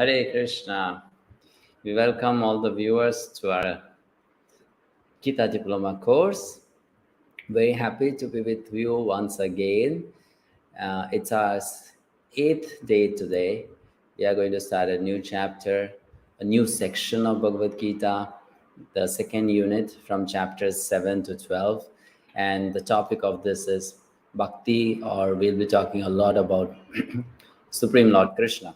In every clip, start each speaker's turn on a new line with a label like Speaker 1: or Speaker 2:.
Speaker 1: Hare Krishna. We welcome all the viewers to our Gita Diploma course. Very happy to be with you once again. It's our 8th day today. We are going to start a new chapter, a new section of Bhagavad Gita, the second unit from chapters 7 to 12. And the topic of this is Bhakti, or we'll be talking a lot about Supreme Lord Krishna.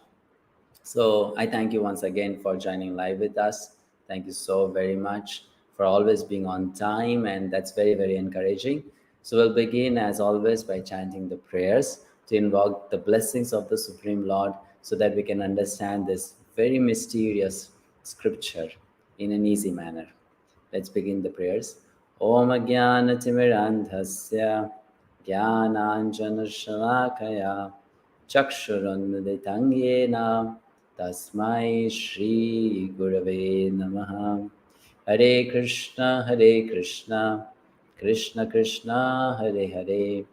Speaker 1: So I thank you once again for joining live with us. Thank you so very much for always being on time, and that's very, very encouraging. So we'll begin as always by chanting the prayers to invoke the blessings of the Supreme Lord so that we can understand this very mysterious scripture in an easy manner. Let's begin the prayers. Om Jnana Timirandhasya Jnananjana Shalakaya Chakshurunmilitam Yena Tasmai Shri Gurave Namaha. Hare Krishna, Krishna Krishna, Hare Hare,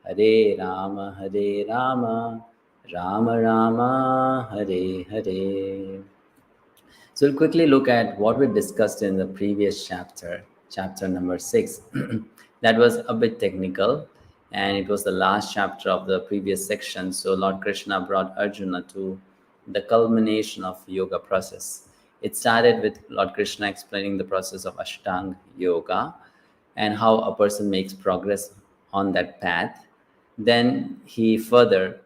Speaker 1: Hare Rama, Rama Rama, Hare Hare. So we'll quickly look at what we discussed in the previous chapter, chapter number 6. That was a bit technical, and it was the last chapter of the previous section. So Lord Krishna brought Arjuna to the culmination of yoga process. It started with Lord Krishna explaining the process of Ashtanga Yoga and how a person makes progress on that path. Then he further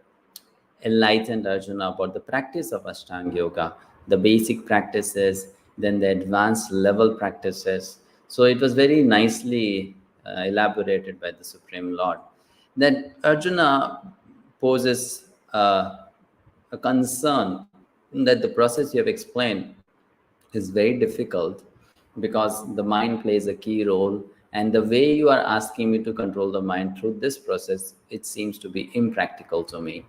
Speaker 1: enlightened Arjuna about the practice of Ashtanga Yoga, the basic practices, then the advanced level practices. So it was very nicely elaborated by the Supreme Lord. Then Arjuna poses a concern that the process you have explained is very difficult because the mind plays a key role, and the way you are asking me to control the mind through this process, it seems to be impractical to me.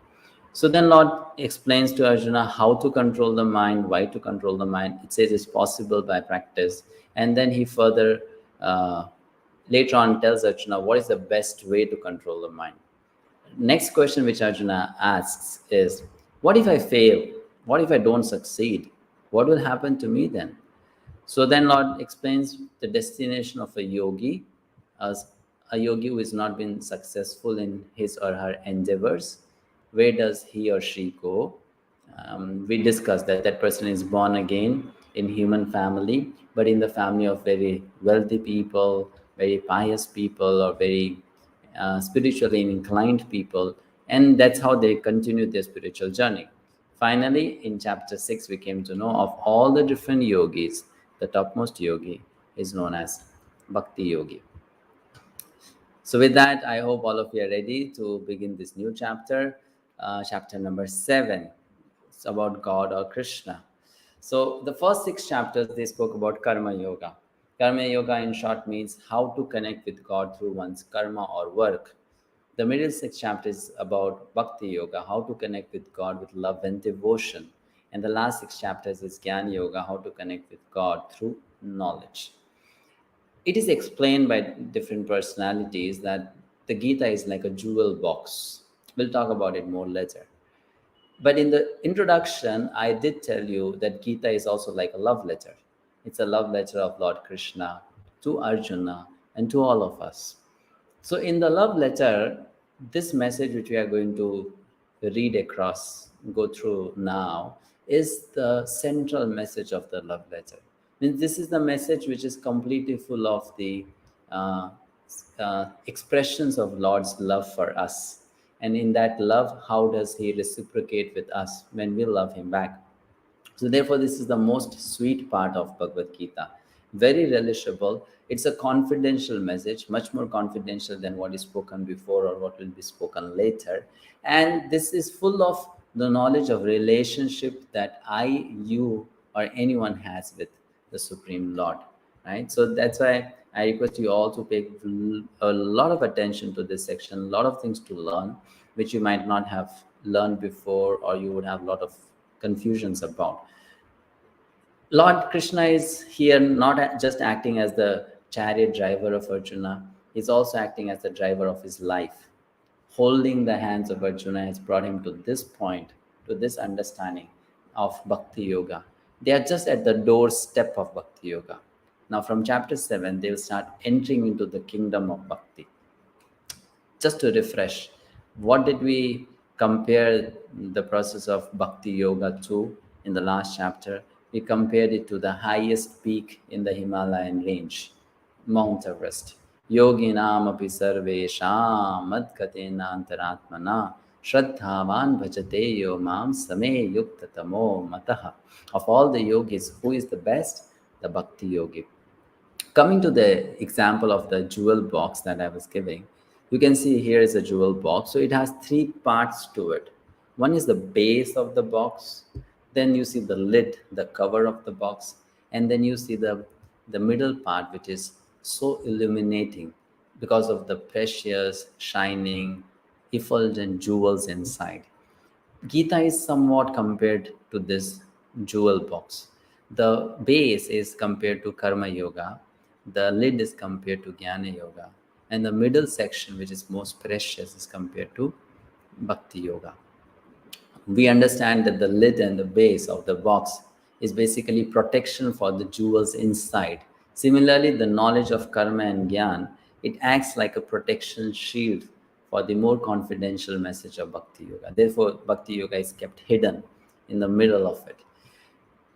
Speaker 1: So then Lord explains to Arjuna how to control the mind, why to control the mind. It says it's possible by practice. And then he further, later on, tells Arjuna what is the best way to control the mind. Next question which Arjuna asks is, what if I fail? What if I don't succeed? What will happen to me then? So then Lord explains the destination of a yogi, as a yogi who has not been successful in his or her endeavors. Where does he or she go? We discussed that that person is born again in human family, but in the family of very wealthy people, very pious people, or very spiritually inclined people, and that's how they continue their spiritual journey. Finally, in chapter 6, we came to know of all the different yogis. The topmost yogi is known as Bhakti Yogi. So with that, I hope all of you are ready to begin this new chapter, chapter number 7. It's about God or Krishna. So the first 6 chapters, they spoke about Karma Yoga. Karma Yoga in short means how to connect with God through one's karma or work. The middle 6 chapters is about Bhakti Yoga, how to connect with God with love and devotion. And the last 6 chapters is Jnana Yoga, how to connect with God through knowledge. It is explained by different personalities that the Gita is like a jewel box. We'll talk about it more later. But in the introduction, I did tell you that Gita is also like a love letter. It's a love letter of Lord Krishna to Arjuna and to all of us. So in the love letter, this message which we are going to read across, go through now, is the central message of the love letter. This is the message which is completely full of the expressions of Lord's love for us. And in that love, how does he reciprocate with us when we love him back? So therefore, this is the most sweet part of Bhagavad Gita. Very relishable. It's a confidential message, much more confidential than what is spoken before or what will be spoken later. And this is full of the knowledge of relationship that I, you, or anyone has with the Supreme Lord, right? So that's why I request you all to pay a lot of attention to this section, a lot of things to learn, which you might not have learned before, or you would have a lot of confusions about. Lord Krishna is here not just acting as the chariot driver of Arjuna, he's also acting as the driver of his life. Holding the hands of Arjuna has brought him to this point, to this understanding of Bhakti Yoga. They are just at the doorstep of Bhakti Yoga. Now, from chapter 7, they will start entering into the kingdom of Bhakti. Just to refresh, what did we compare the process of Bhakti Yoga to in the last chapter? We compared it to the highest peak in the Himalayan range, Mount Everest. Yoginam api sarvesham madgatena antaratmana shraddhavan bhajate yo mam same yuktatamo mataha. Of all the yogis, who is the best? The Bhakti Yogi. Coming to the example of the jewel box that I was giving, you can see here is a jewel box. So it has three parts to it. One is the base of the box, then you see the lid, the cover of the box, and then you see the middle part, which is so illuminating because of the precious, shining, effulgent jewels inside. Gita is somewhat compared to this jewel box. The base is compared to Karma Yoga, the lid is compared to Jnana Yoga, and the middle section, which is most precious, is compared to Bhakti Yoga. We understand that the lid and the base of the box is basically protection for the jewels inside. Similarly, the knowledge of karma and gyan, it acts like a protection shield for the more confidential message of Bhakti Yoga. Therefore, Bhakti Yoga is kept hidden in the middle of it.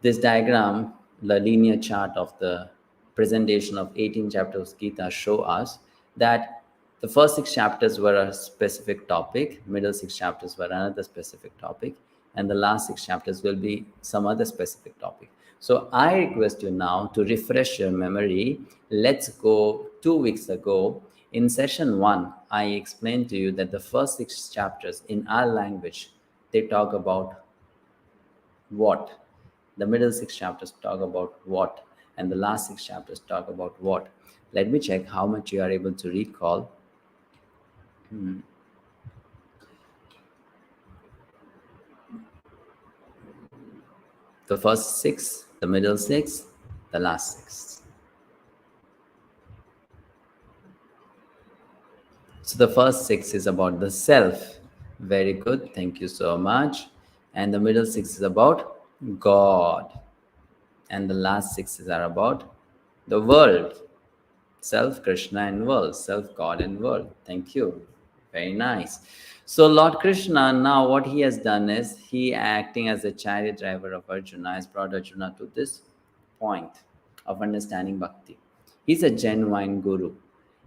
Speaker 1: This diagram, the linear chart of the presentation of 18 chapters of Gita, show us that the first 6 chapters were a specific topic, middle 6 chapters were another specific topic, and the last 6 chapters will be some other specific topic. So I request you now to refresh your memory. Let's go 2 weeks ago. In session 1, I explained to you that the first 6 chapters in our language, they talk about what? The middle 6 chapters talk about what? And the last 6 chapters talk about what? Let me check how much you are able to recall. The first 6, the middle 6, the last 6. So the first 6 is about the self. Very good. Thank you so much. And the middle 6 is about God. And the last 6 are about the world. Self, Krishna, and world. Self, God, and world. Thank you. Very nice. So Lord Krishna, now what he has done is, he acting as a chariot driver of Arjuna, has brought Arjuna to this point of understanding bhakti. He's a genuine guru,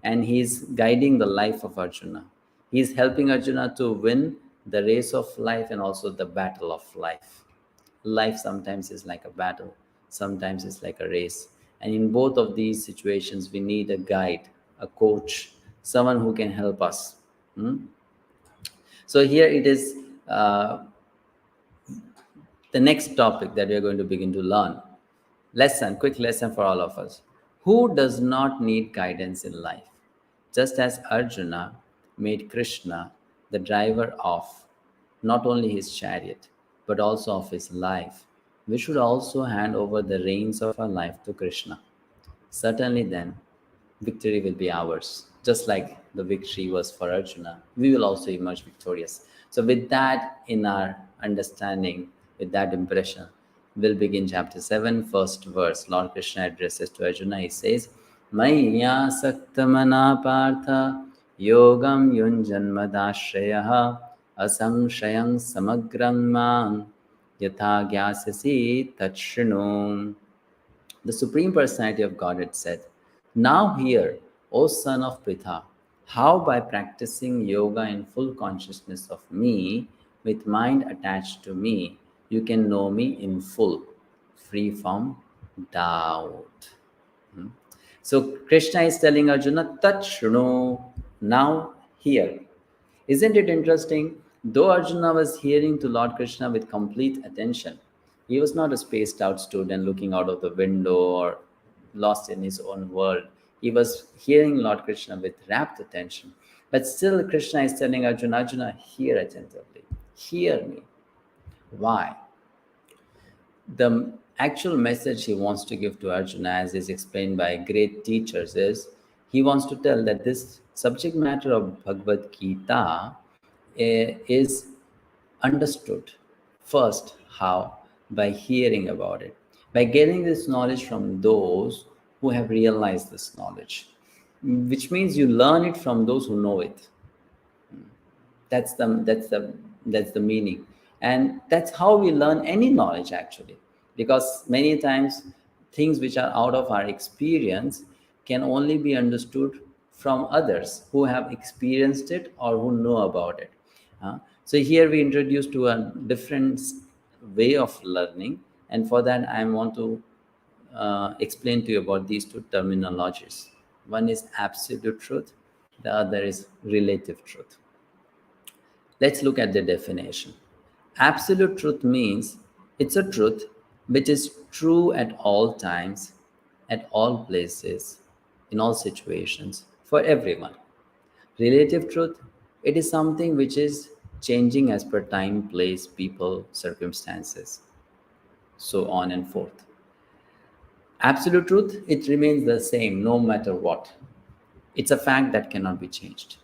Speaker 1: and he's guiding the life of Arjuna. He's helping Arjuna to win the race of life and also the battle of life. Life sometimes is like a battle, sometimes it's like a race. And in both of these situations, we need a guide, a coach, someone who can help us. So here it is, the next topic that we are going to begin to learn. Quick lesson for all of us. Who does not need guidance in life? Just as Arjuna made Krishna the driver of not only his chariot, but also of his life, we should also hand over the reins of our life to Krishna. Certainly then, victory will be ours. Just like the victory was for Arjuna, we will also emerge victorious. So with that in our understanding, with that impression, we'll begin chapter 7, first verse. Lord Krishna addresses to Arjuna. He says, Maya saktamana partha yogam yunjanmadashrayah asamshayam samagram mam yatha gyasasi tachrinu. The Supreme Personality of Godhead said, Now hear, O son of Pritha, how by practicing yoga in full consciousness of me, with mind attached to me, you can know me in full, free from doubt. So Krishna is telling Arjuna, Tachrunu, now hear. Isn't it interesting? Though Arjuna was hearing to Lord Krishna with complete attention, he was not a spaced out student looking out of the window or lost in his own world. He was hearing Lord Krishna with rapt attention. But still, Krishna is telling Arjuna, Arjuna, hear attentively. Hear me. Why? The actual message he wants to give to Arjuna, as is explained by great teachers, is he wants to tell that this subject matter of Bhagavad Gita is understood. First, how? By hearing about it, by getting this knowledge from those who have realized this knowledge, which means you learn it from those who know it. That's the meaning, and that's how we learn any knowledge actually, because many times things which are out of our experience can only be understood from others who have experienced it or who know about it. So here we introduce to a different way of learning, and for that I want to explain to you about these two terminologies. One is absolute truth, the other is relative truth. Let's look at the definition. Absolute truth means it's a truth which is true at all times, at all places, in all situations, for everyone. Relative truth, it is something which is changing as per time, place, people, circumstances, so on and forth. Absolute truth, it remains the same no matter what. It's a fact that cannot be changed.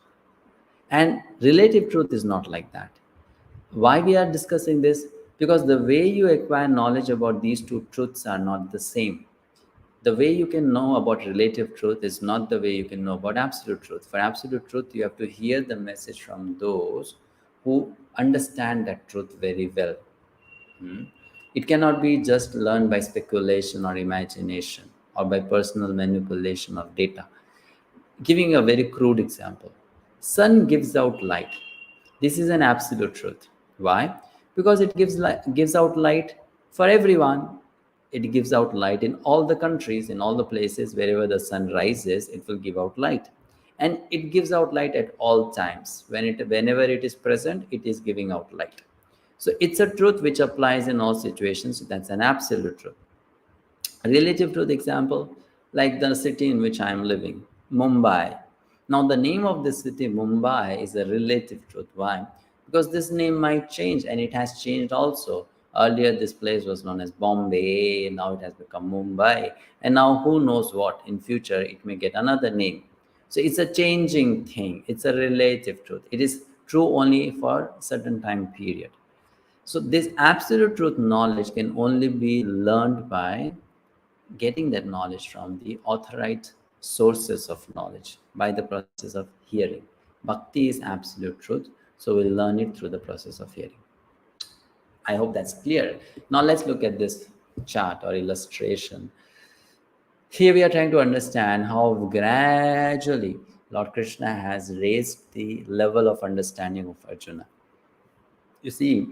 Speaker 1: And relative truth is not like that. Why we are discussing this? Because the way you acquire knowledge about these two truths are not the same. The way you can know about relative truth is not the way you can know about absolute truth. For absolute truth, you have to hear the message from those who understand that truth very well. It cannot be just learned by speculation or imagination or by personal manipulation of data. Giving a very crude example, sun gives out light. This is an absolute truth. Why? Because it gives out light for everyone. It gives out light in all the countries, in all the places wherever the sun rises, it will give out light. And it gives out light at all times. Whenever it is present, it is giving out light. So it's a truth which applies in all situations. That's an absolute truth. Relative truth example, like the city in which I am living, Mumbai. Now the name of this city Mumbai is a relative truth. Why? Because this name might change, and it has changed also. Earlier this place was known as Bombay, now it has become Mumbai, and now who knows what in future it may get another name. So it's a changing thing, it's a relative truth. It is true only for certain time period. So this absolute truth knowledge can only be learned by getting that knowledge from the authorized sources of knowledge by the process of hearing. Bhakti is absolute truth, so we'll learn it through the process of hearing. I hope that's clear. Now let's look at this chart or illustration. Here we are trying to understand how gradually Lord Krishna has raised the level of understanding of Arjuna. You see,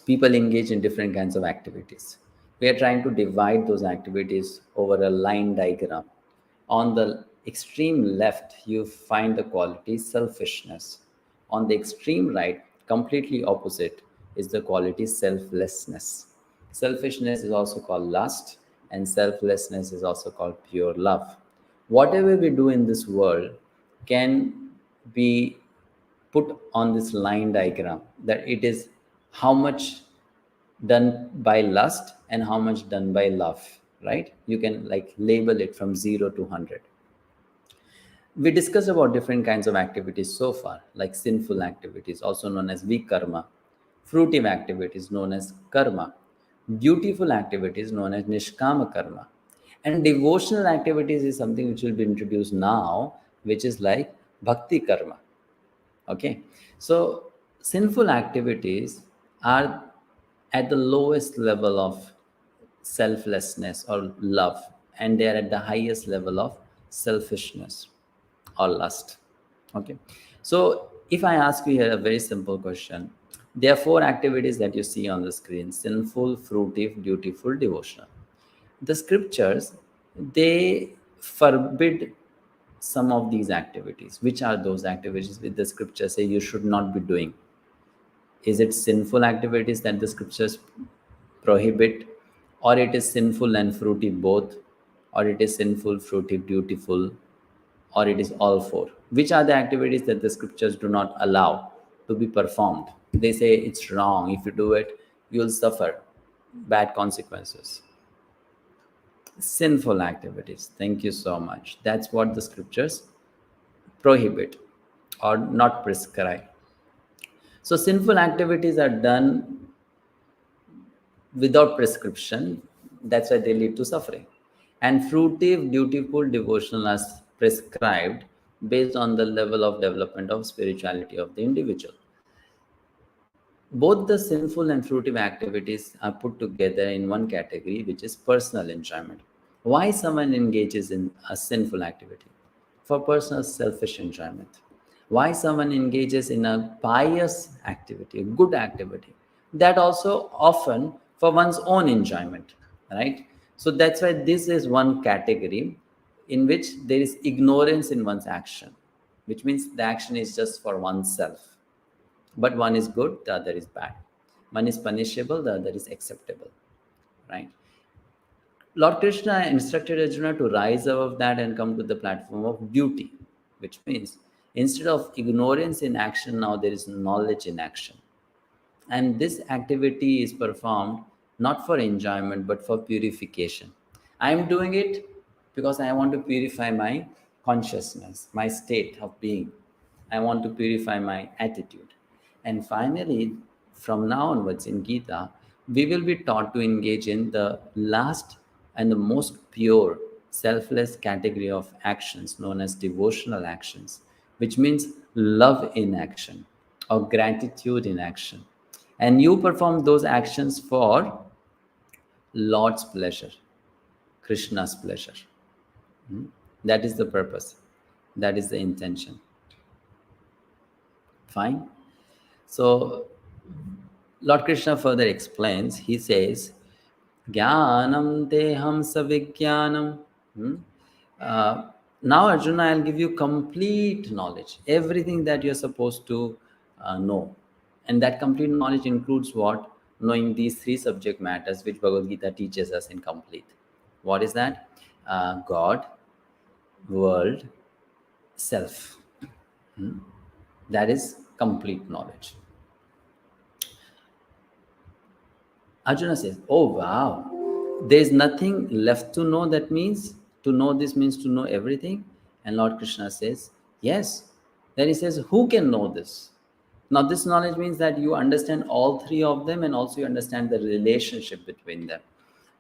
Speaker 1: people engage in different kinds of activities. We are trying to divide those activities over a line diagram. On the extreme left, you find the quality selfishness. On the extreme right, completely opposite, is the quality selflessness. Selfishness is also called lust, and selflessness is also called pure love. Whatever we do in this world can be put on this line diagram, that it is how much done by lust and how much done by love, right? You can like label it from 0 to 100. We discussed about different kinds of activities so far, like sinful activities, also known as vikarma, fruitive activities known as karma, beautiful activities known as nishkama karma, and devotional activities is something which will be introduced now, which is like bhakti karma. Okay, so sinful activities are at the lowest level of selflessness or love, and they are at the highest level of selfishness or lust. Okay, so if I ask you here a very simple question, there are four activities that you see on the screen: sinful, fruitive, dutiful, devotional. The scriptures, they forbid some of these activities. Which are those activities which the scriptures say you should not be doing? Is it sinful activities that the scriptures prohibit, or it is sinful and fruity both, or it is sinful, fruity, beautiful, or it is all four? Which are the activities that the scriptures do not allow to be performed? They say it's wrong. If you do it, you'll suffer bad consequences. Sinful activities. Thank you so much. That's what the scriptures prohibit or not prescribe. So sinful activities are done without prescription. That's why they lead to suffering. And fruitive, dutiful devotional are prescribed based on the level of development of spirituality of the individual. Both the sinful and fruitive activities are put together in one category, which is personal enjoyment. Why someone engages in a sinful activity? For personal selfish enjoyment. Why someone engages in a pious activity, a good activity? That also often for one's own enjoyment, right? So that's why this is one category in which there is ignorance in one's action, which means the action is just for oneself. But one is good, the other is bad. One is punishable, the other is acceptable, right? Lord Krishna instructed Arjuna to rise above that and come to the platform of duty, which means instead of ignorance in action, now there is knowledge in action. And this activity is performed not for enjoyment but for purification. I am doing it because I want to purify my consciousness, my state of being. I want to purify my attitude. And finally, from now onwards in Gita, we will be taught to engage in the last and the most pure, selfless category of actions known as devotional actions, which means love in action or gratitude in action. And you perform those actions for Lord's pleasure, Krishna's pleasure. That is the purpose, that is the intention. Fine. So Lord Krishna further explains, he says, Jnanam teham savijnanam. Uh, Now, Arjuna, I'll give you complete knowledge, everything that you're supposed to know. And that complete knowledge includes what? Knowing these three subject matters which Bhagavad Gita teaches us in complete. What is that? God, world, self. That is complete knowledge. Arjuna says, oh wow, there's nothing left to know. That means to know this means to know everything. And Lord Krishna says, yes. Then he says, who can know this? Now, this knowledge means that you understand all three of them and also you understand the relationship between them.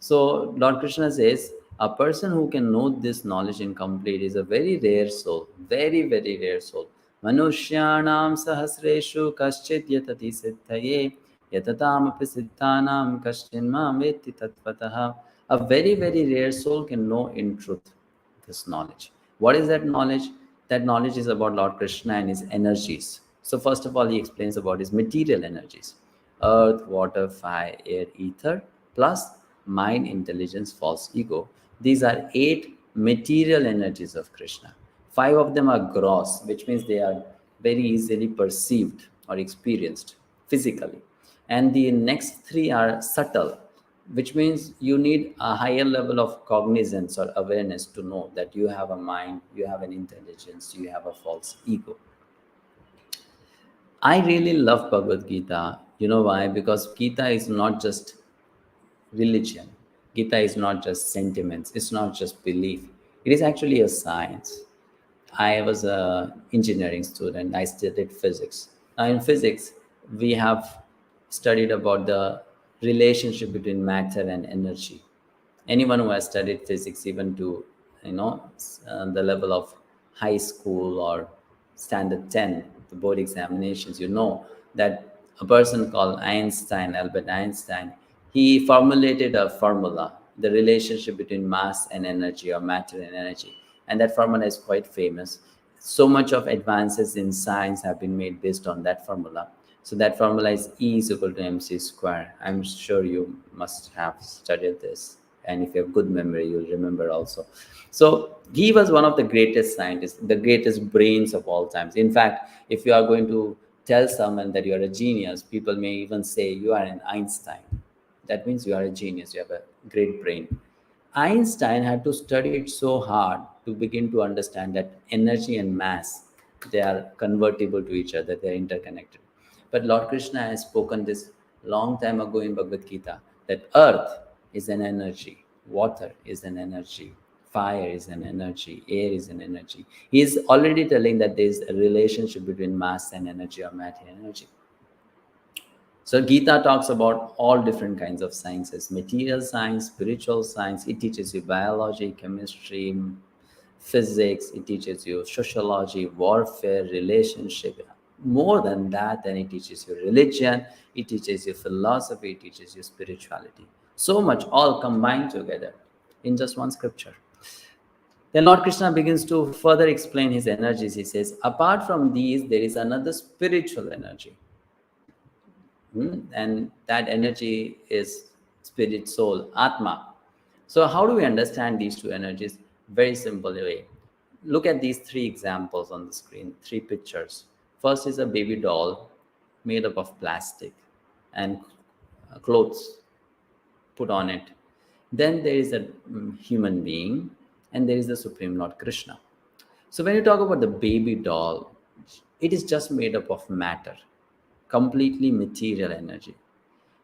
Speaker 1: So, Lord Krishna says, a person who can know this knowledge in complete is a very rare soul, very, very rare soul. Manushyanam sahasreshu kaschit yatati siddhaye yatatam api siddhanam kaschinma veti tattvataha. A very, very rare soul can know in truth this knowledge. What is that knowledge? That knowledge is about Lord Krishna and his energies. So, first of all, he explains about his material energies: earth, water, fire, air, ether, plus mind, intelligence, false ego. These are 8 material energies of Krishna. 5 of them are gross, which means they are very easily perceived or experienced physically. And the next 3 are subtle, which means you need a higher level of cognizance or awareness to know that you have a mind, you have an intelligence, you have a false ego. I really love Bhagavad Gita. You know why? Because Gita is not just religion. Gita is not just sentiments. It's not just belief. It is actually a science. I was a engineering student. I studied physics. Now, in physics, we have studied about the relationship between matter and energy. Anyone who has studied physics, even to the level of high school or standard 10, the board examinations, you know that a person called Albert Einstein, he formulated a formula, the relationship between mass and energy or matter and energy. And that formula is quite famous. So much of advances in science have been made based on that formula. So that formula is E is equal to mc square. I'm sure you must have studied this. And if you have good memory, you'll remember also. So he was one of the greatest scientists, the greatest brains of all times. In fact, if you are going to tell someone that you are a genius, people may even say you are an Einstein. That means you are a genius, you have a great brain. Einstein had to study it so hard to begin to understand that energy and mass, they are convertible to each other, they are interconnected. But Lord Krishna has spoken this long time ago in Bhagavad Gita, that earth is an energy, water is an energy, fire is an energy, air is an energy. He is already telling that there is a relationship between mass and energy or matter and energy. So Gita talks about all different kinds of sciences: material science, spiritual science. It teaches you biology, chemistry, physics. It teaches you sociology, warfare, relationship. More than that, then it teaches you religion, it teaches you philosophy, it teaches you spirituality. So much all combined together in just one scripture. Then Lord Krishna begins to further explain his energies. He says, apart from these, there is another spiritual energy. And that energy is spirit, soul, Atma. So, how do we understand these two energies? Very simple way. Look at these three examples on the screen, three pictures. First is a baby doll made up of plastic and clothes put on it. Then there is a human being, and there is the Supreme Lord Krishna. So, when you talk about the baby doll, it is just made up of matter, completely material energy.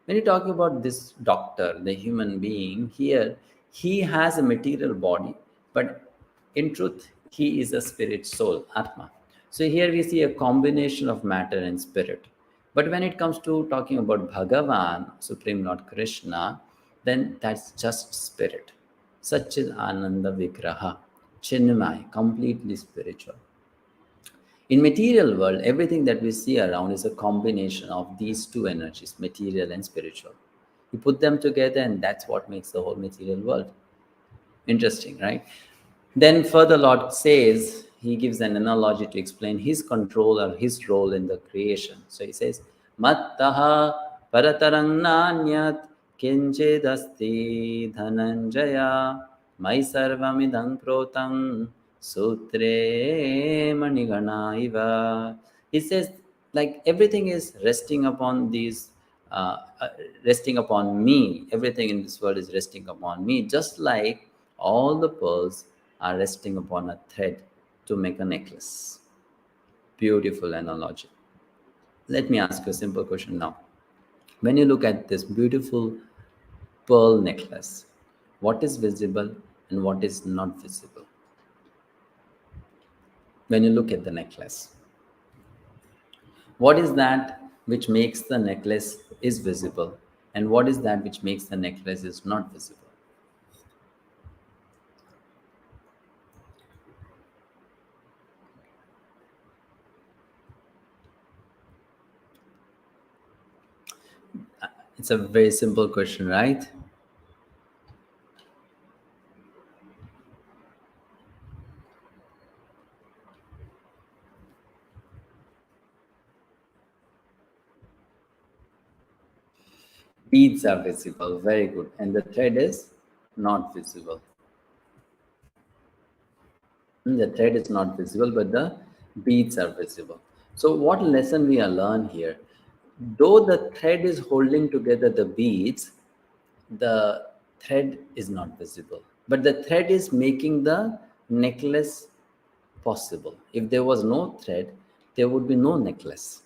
Speaker 1: When you talk about this doctor, the human being, here he has a material body, but in truth he is a spirit, soul, Atma. So here we see a combination of matter and spirit. But when it comes to talking about Bhagavan, Supreme Lord Krishna, then that's just spirit. Satchid Ananda Vigraha, Chinmay, completely spiritual. In material world, everything that we see around is a combination of these two energies, material and spiritual. You put them together, and that's what makes the whole material world. Interesting, right? Then further Lord says, he gives an analogy to explain his control or his role in the creation. So he says, Mattaha paratarang nanyat kinchedasti dhananjaya mai sarvamidang protang sutre manigana iva. He says, like everything is resting upon these, resting upon me. Everything in this world is resting upon me, just like all the pearls are resting upon a thread to make a necklace. Beautiful analogy. Let me ask you a simple question now. When you look at this beautiful pearl necklace, what is visible and what is not visible? When you look at the necklace, what is that which makes the necklace is visible, and what is that which makes the necklace is not visible? It's a very simple question, right? Beads are visible, very good. And the thread is not visible. The thread is not visible, but the beads are visible. So what lesson we are learn here? Though the thread is holding together the beads, the thread is not visible. But the thread is making the necklace possible. If there was no thread, there would be no necklace.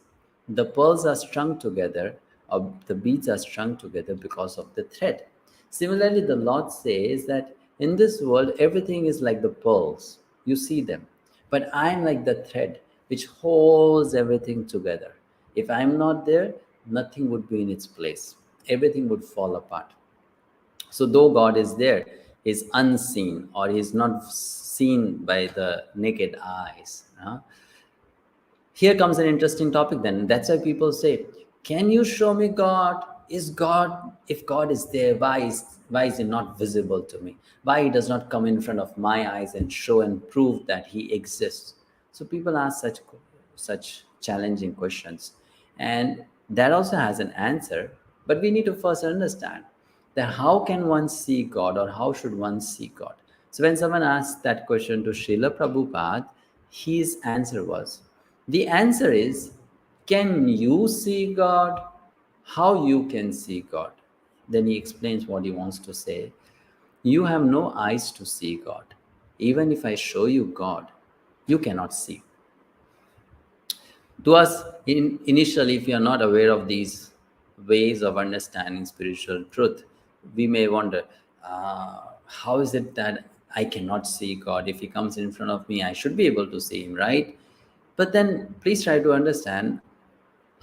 Speaker 1: The pearls are strung together, or the beads are strung together because of the thread. Similarly, the Lord says that in this world, everything is like the pearls. You see them. But I'm like the thread which holds everything together. If I'm not there, nothing would be in its place. Everything would fall apart. So, though God is there, He's unseen, or He's not seen by the naked eyes. Here comes an interesting topic then. That's why people say, can you show me God? Is God, if God is there, why is He not visible to me? Why He does not come in front of my eyes and show and prove that He exists? So people ask such challenging questions. And that also has an answer, but we need to first understand that how can one see God, or how should one see God? So when someone asked that question to Srila Prabhupada, his answer was, the answer is, can you see God? How you can see God? Then he explains what he wants to say. You have no eyes to see God. Even if I show you God, you cannot see. To us, initially, if you are not aware of these ways of understanding spiritual truth, we may wonder, how is it that I cannot see God? If He comes in front of me, I should be able to see Him, right? But then please try to understand,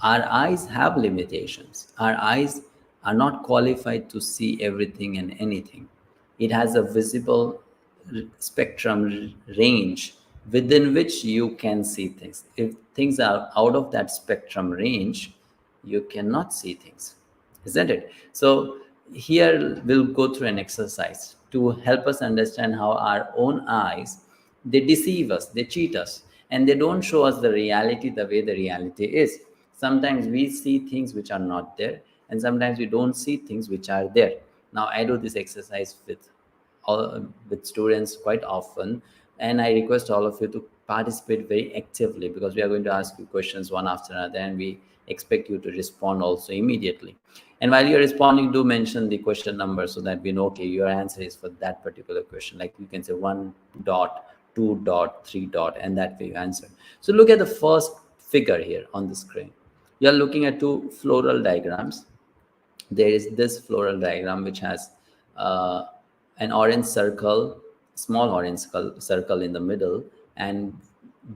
Speaker 1: Our eyes have limitations. Our eyes are not qualified to see everything and anything. It has a visible spectrum range within which you can see things. If things are out of that spectrum range, you cannot see things, isn't it? So here we'll go through an exercise to help us understand how our own eyes, they deceive us, they cheat us, and they don't show us the reality the way the reality is. Sometimes we see things which are not there, and sometimes we don't see things which are there. Now I do this exercise with students quite often, and I request all of you to participate very actively, because we are going to ask you questions one after another, and we expect you to respond also immediately. And while you're responding, do mention the question number so that we know, okay, your answer is for that particular question. Like you can say 1 dot, 2 dot, 3 dot, and that way you answer. So look at the first figure here on the screen. You're looking at two floral diagrams. There is this floral diagram which has uh, an orange circle, small orange circle in the middle, and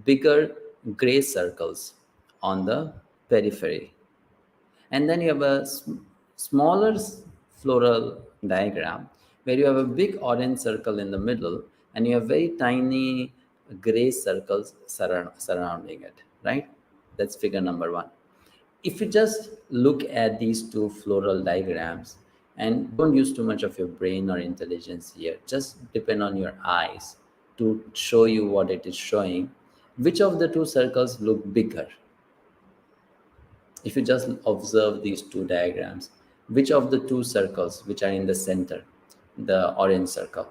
Speaker 1: bigger gray circles on the periphery. And then you have a smaller floral diagram where you have a big orange circle in the middle, and you have very tiny gray circles surrounding it, right? That's figure number one. If you just look at these two floral diagrams and don't use too much of your brain or intelligence here, just depend on your eyes to show you what it is showing, which of the two circles look bigger? If you just observe these two diagrams, which of the two circles which are in the center, the orange circle,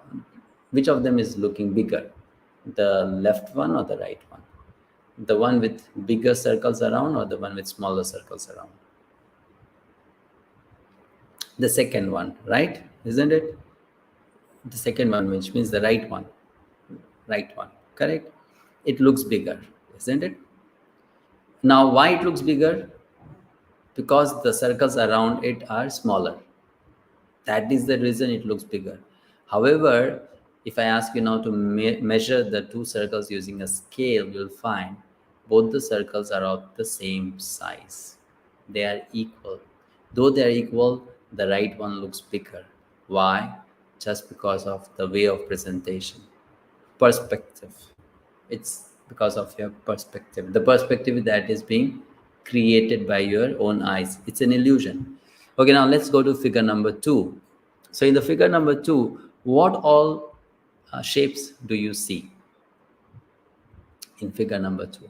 Speaker 1: which of them is looking bigger? The left one or the right one? The one with bigger circles around or the one with smaller circles around? The second one, right? Isn't it? The second one, which means the right one. Right one, correct? It looks bigger, isn't it? Now, why it looks bigger? Because the circles around it are smaller. That is the reason it looks bigger. However, if I ask you now to measure the two circles using a scale, you'll find both the circles are of the same size. They are equal. Though they are equal, the right one looks bigger. Why? Just because of the way of presentation. Perspective. It's because of your perspective. The perspective that is being created by your own eyes. It's an illusion. Okay, now let's go to figure number two. So in the figure number two, what all shapes do you see in figure number two?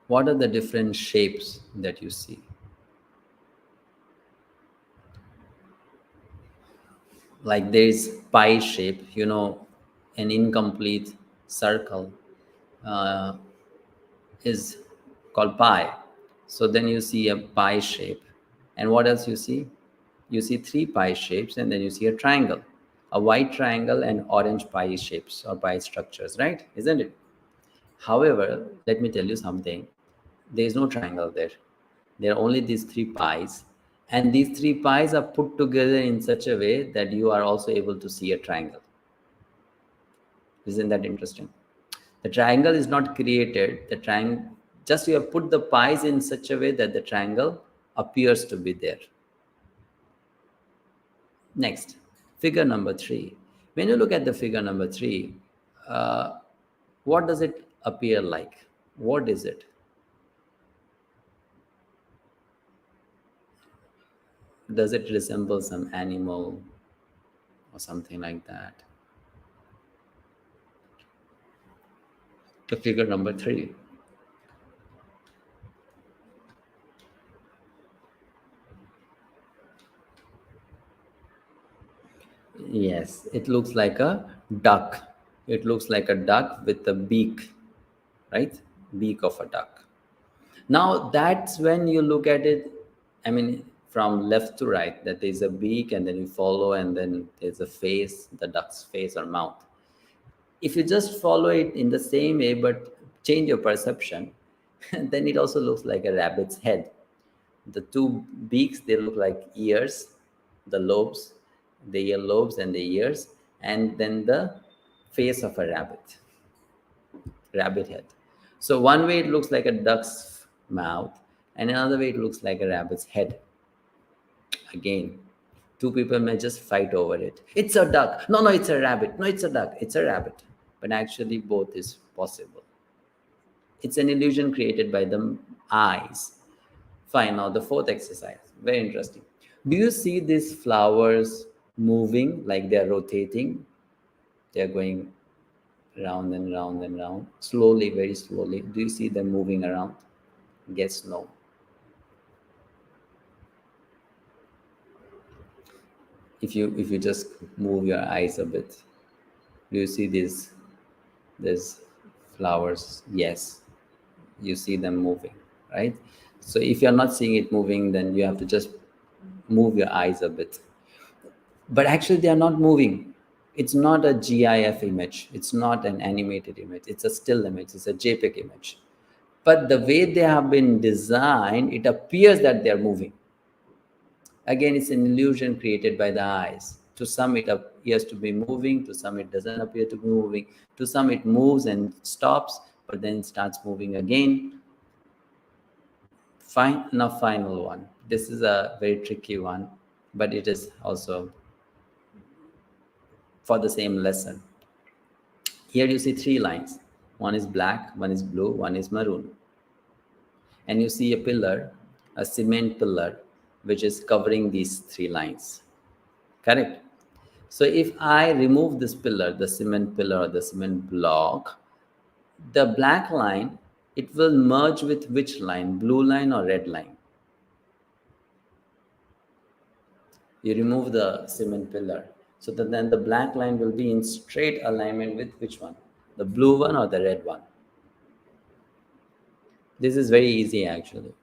Speaker 1: What are the different shapes that you see? Like there is pie shape, an incomplete circle uh, is called pie. So then you see a pie shape. And what else you see? You see three pie shapes, and then you see a triangle, a white triangle and orange pie shapes or pie structures, right? Isn't it? However, let me tell you something. There is no triangle there. There are only these three pies. And these three pies are put together in such a way that you are also able to see a triangle. Isn't that interesting? The triangle is not created. The triangle, just you have put the pies in such a way that the triangle appears to be there. Next, figure number three. When you look at the figure number three, uh, what does it appear like? What is it? Does it resemble some animal or something like that? The figure number three. Yes, it looks like a duck. It looks like a duck with a beak, right? Beak of a duck. Now that's when you look at it, I mean, from left to right, that there's a beak, and then you follow, and then there's a face, the duck's face or mouth. If you just follow it in the same way but change your perception, then it also looks like a rabbit's head. The two beaks, they look like ears, the lobes, the earlobes and the ears, and then the face of a rabbit head. So one way it looks like a duck's mouth, and another way it looks like a rabbit's head. Again, two people may just fight over it. It's a duck. No, no, it's a rabbit. No, it's a duck. It's a rabbit. But actually, both is possible. It's an illusion created by the eyes. Fine. Now, the fourth exercise. Very interesting. Do you see these flowers moving like they are rotating? They are going round and round and round, slowly, very slowly. Do you see them moving around? Guess no. If you just move your eyes a bit, do you see these flowers? Yes, you see them moving, right? So if you're not seeing it moving, then you have to just move your eyes a bit. But actually they are not moving. It's not a GIF image, it's not an animated image, it's a still image, it's a JPEG image. But the way they have been designed, it appears that they are moving. Again, it's an illusion created by the eyes. To some it appears to be moving, to some it doesn't appear to be moving, to some it moves and stops, but then it starts moving again. Fine. Now, final one. This is a very tricky one, but it is also for the same lesson. Here you see three lines. One is black, one is blue, one is maroon. And you see a pillar, a cement pillar, which is covering these three lines. Correct? So if I remove this pillar, the cement pillar or the cement block, the black line, it will merge with which line? Blue line or red line? You remove the cement pillar. So that then the black line will be in straight alignment with which one? The blue one or the red one? This is very easy actually.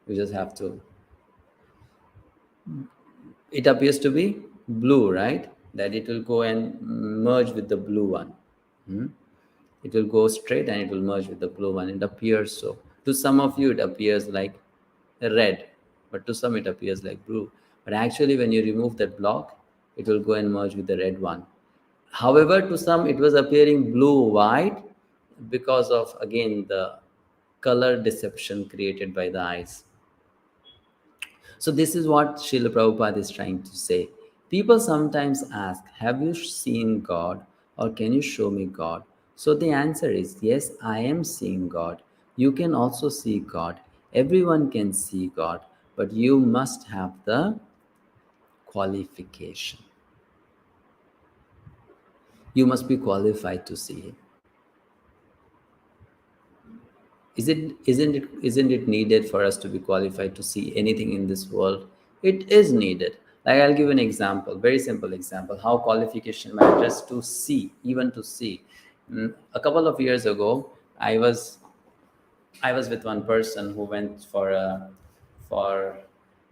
Speaker 1: You just have to. It appears to be blue, right? That it will go and merge with the blue one. It will go straight and it will merge with the blue one. It appears so. To some of you, it appears like red, but to some, it appears like blue. But actually, when you remove that block, it will go and merge with the red one. However, to some, it was appearing blue-white because of, again, the color deception created by the eyes. So this is what Srila Prabhupada is trying to say. People sometimes ask, have you seen God or can you show me God? So the answer is, yes, I am seeing God. You can also see God. Everyone can see God, but you must have the qualification. You must be qualified to see Him. Isn't it needed for us to be qualified to see anything in this world? It is needed. Like I'll give an example, very simple example, how qualification matters to see, even to see. A couple of years ago, I was with one person who went for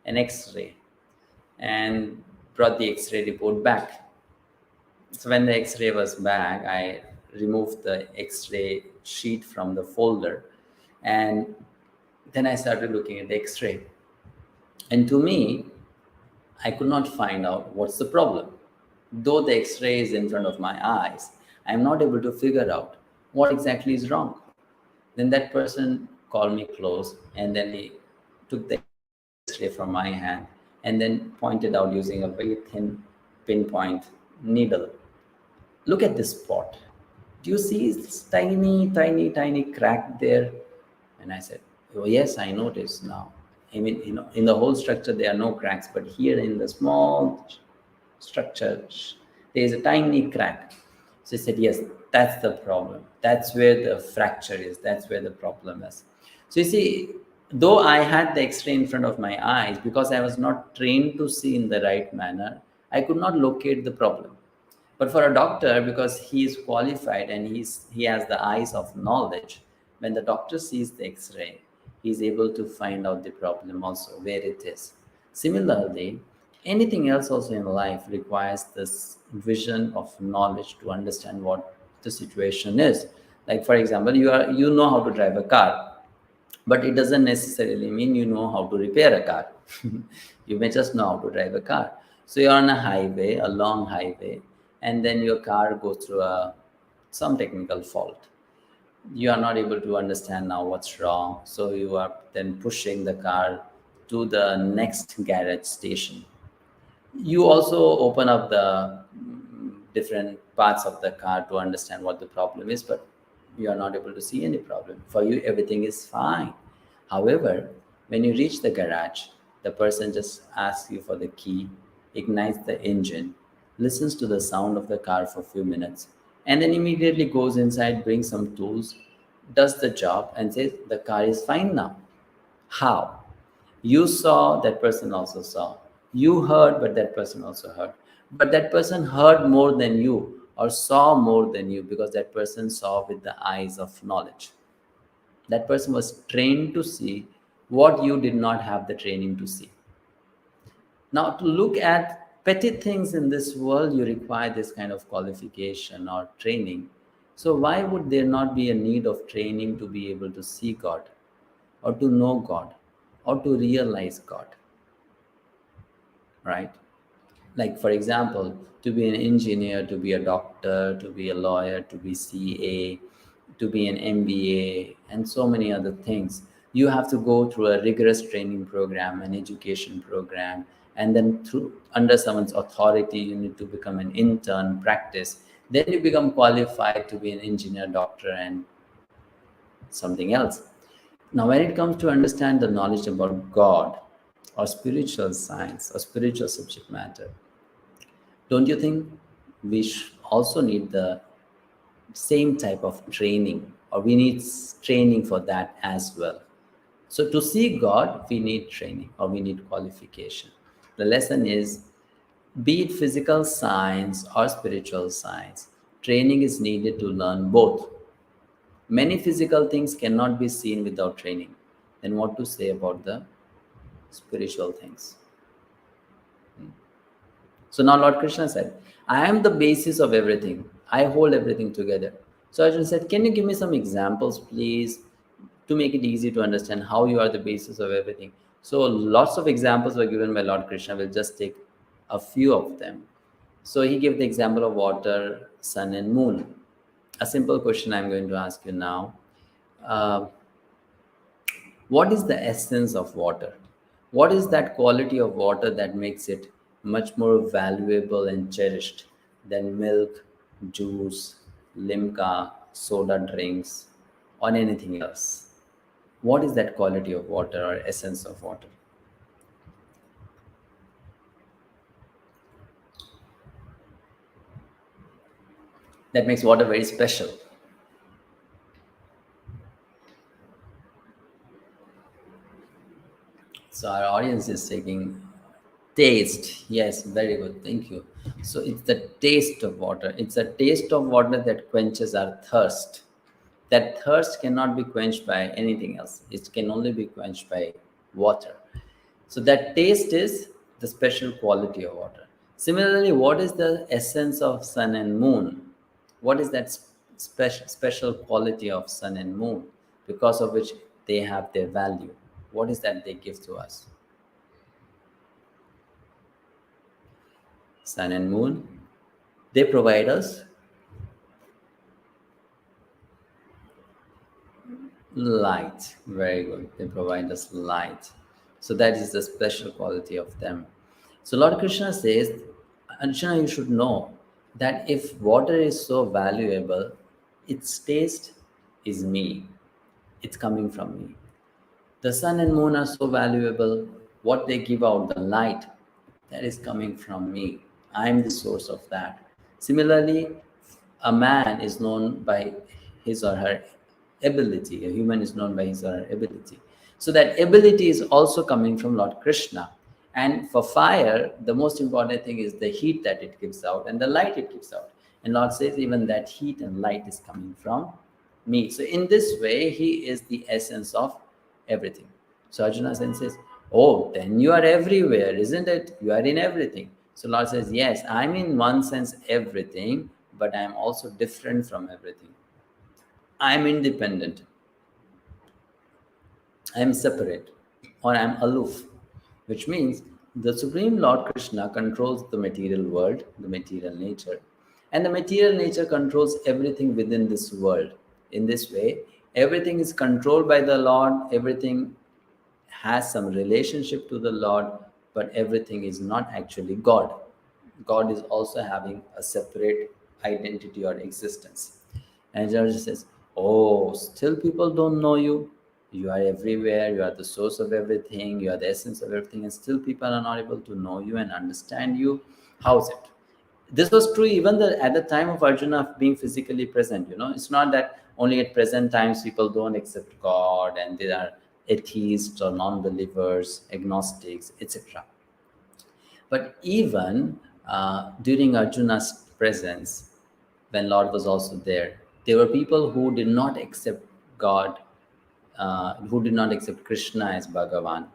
Speaker 1: an X-ray and brought the X-ray report back. So when the X-ray was back, I removed the X-ray sheet from the folder, and then I started looking at the X-ray. And to me, I could not find out what's the problem. Though the X-ray is in front of my eyes, I'm not able to figure out what exactly is wrong. Then that person called me close, and then he took the X-ray from my hand and then pointed out using a very thin pinpoint needle. Look at this spot. Do you see this tiny, tiny, tiny crack there? And I said, oh, yes, I noticed now. I mean, in the whole structure, there are no cracks, but here in the small structure, there is a tiny crack. So he said, yes, that's the problem. That's where the fracture is. That's where the problem is. So you see, though I had the X-ray in front of my eyes, because I was not trained to see in the right manner, I could not locate the problem. But for a doctor, because he is qualified and he has the eyes of knowledge, when the doctor sees the X-ray, he is able to find out the problem also, where it is. Similarly, anything else also in life requires this vision of knowledge to understand what the situation is. Like for example, you know how to drive a car, but it doesn't necessarily mean you know how to repair a car. You may just know how to drive a car. So you're on a highway, a long highway, and then your car goes through some technical fault. You are not able to understand now what's wrong, so you are then pushing the car to the next garage station. You also open up the different parts of the car to understand what the problem is, but you are not able to see any problem. For you, everything is fine. However, when you reach the garage, the person just asks you for the key, ignites the engine, listens to the sound of the car for a few minutes, and then immediately goes inside, brings some tools, does the job, and says the car is fine now. How? You saw, that person also saw. You heard, but that person also heard. But that person heard more than you or saw more than you, because that person saw with the eyes of knowledge. That person was trained to see what you did not have the training to see. Now, to look at petty things in this world, you require this kind of qualification or training. So, why would there not be a need of training to be able to see God, or to know God, or to realize God? Right? Like, for example, to be an engineer, to be a doctor, to be a lawyer, to be CA, to be an MBA, and so many other things, you have to go through a rigorous training program, an education program, and then through under someone's authority, you need to become an intern, practice. Then you become qualified to be an engineer, doctor, and something else. Now, when it comes to understand the knowledge about God or spiritual science or spiritual subject matter, don't you think we also need the same type of training, or we need training for that as well? So to see God, we need training or we need qualification. The lesson is, be it physical science or spiritual science, training is needed to learn both. Many physical things cannot be seen without training. Then what to say about the spiritual things? So now Lord Krishna said, I am the basis of everything. I hold everything together. So Arjuna said, can you give me some examples, please, to make it easy to understand how you are the basis of everything? So lots of examples were given by Lord Krishna. We'll just take a few of them. So he gave the example of water, sun, and moon. A simple question I'm going to ask you now. Uh, what is the essence of water? What is that quality of water that makes it much more valuable and cherished than milk, juice, limca, soda drinks, or anything else? What is that quality of water or essence of water that makes water very special? So our audience is taking taste. Yes, very good. Thank you. So it's the taste of water. It's a taste of water that quenches our thirst. That thirst cannot be quenched by anything else. It can only be quenched by water. So that taste is the special quality of water. Similarly, what is the essence of sun and moon? What is that special quality of sun and moon, because of which they have their value? What is that they give to us? Sun and moon, they provide us light. Very good. They provide us light. So that is the special quality of them. So Lord Krishna says, Arjuna, you should know that if water is so valuable, its taste is me. It's coming from me. The sun and moon are so valuable. What they give out, the light, that is coming from me. I'm the source of that. Similarly, a man is known by his or her ability. A human is known by his or her ability. So that ability is also coming from Lord Krishna. And for fire, the most important thing is the heat that it gives out and the light it gives out. And Lord says, even that heat and light is coming from me. So in this way, he is the essence of everything. So Arjuna then says, oh, then you are everywhere, isn't it? You are in everything. So Lord says, yes, I'm in one sense everything, but I'm also different from everything. I'm independent. I'm separate, or I'm aloof, which means the Supreme Lord Krishna controls the material world, the material nature, and the material nature controls everything within this world. In this way, everything is controlled by the Lord, everything has some relationship to the Lord, but everything is not actually God. God is also having a separate identity or existence. And George says, oh, still people don't know you. You are everywhere, you are the source of everything, you are the essence of everything, and still people are not able to know you and understand you. How's it? This was true even at the time of Arjuna being physically present. It's not that only at present times people don't accept God and they are atheists or non-believers, agnostics, etc. But even during Arjuna's presence, when Lord was also there were people who did not accept God, who did not accept Krishna as Bhagavan.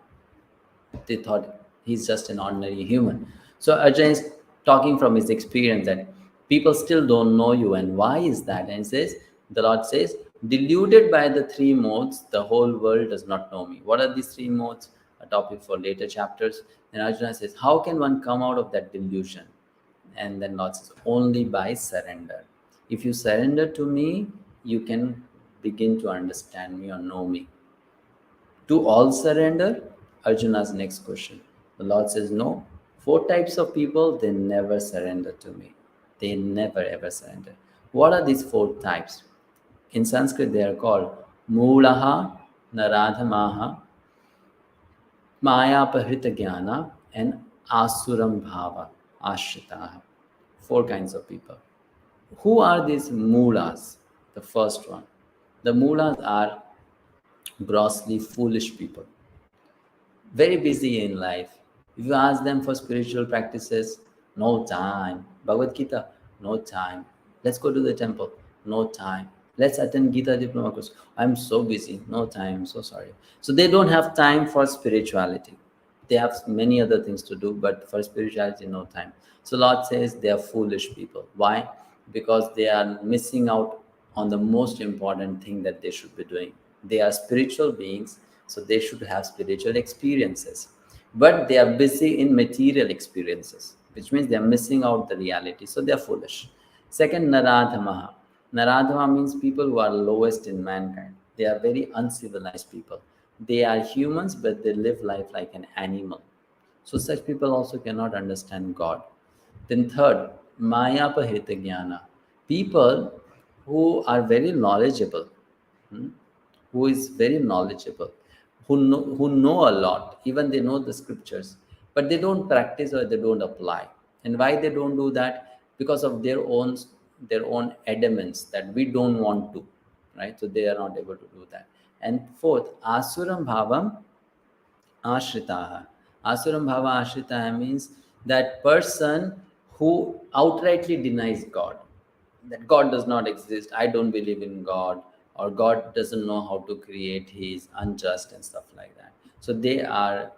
Speaker 1: They thought he's just an ordinary human. So Arjuna is talking from his experience that people still don't know you, and why is that? And the Lord says, deluded by the three modes, the whole world does not know me. What are these three modes? A topic for later chapters. And Arjuna says, how can one come out of that delusion? And then Lord says, only by surrender. If you surrender to me, you can begin to understand me or know me. Do all surrender? Arjuna's next question. The Lord says, no. Four types of people, they never surrender to me. They never ever surrender. What are these four types? In Sanskrit, they are called Moolaha, Naradhamaha, Mayapahrita Jnana, and Asuram Bhava, Ashritaha. Four kinds of people. Who are these Moolas? The first one. The Moolas are grossly foolish people, very busy in life. If you ask them for spiritual practices, no time. Bhagavad Gita, no time. Let's go to the temple, no time. Let's attend Gita Diploma course. I'm so busy, no time, so sorry. So they don't have time for spirituality. They have many other things to do, but for spirituality, no time. So Lord says they are foolish people. Why? Because they are missing out on the most important thing that they should be doing. They are spiritual beings, so they should have spiritual experiences. But they are busy in material experiences, which means they are missing out the reality. So they are foolish. Second, Naradhamaha. Naradhama means people who are lowest in mankind. They are very uncivilized people. They are humans, but they live life like an animal. So such people also cannot understand God. Then third, Maya Pahita Jnana. People who are very knowledgeable, who is very knowledgeable, who know a lot, even they know the scriptures, but they don't practice or they don't apply. And why they don't do that? Because of their own adamants that we don't want to, right? So they are not able to do that. And fourth, Asuram Bhavam Ashritaha. Asuram Bhava Ashritaha means that person who outrightly denies God, that God does not exist, I don't believe in God, or God doesn't know how to create, he is unjust and stuff like that. So they are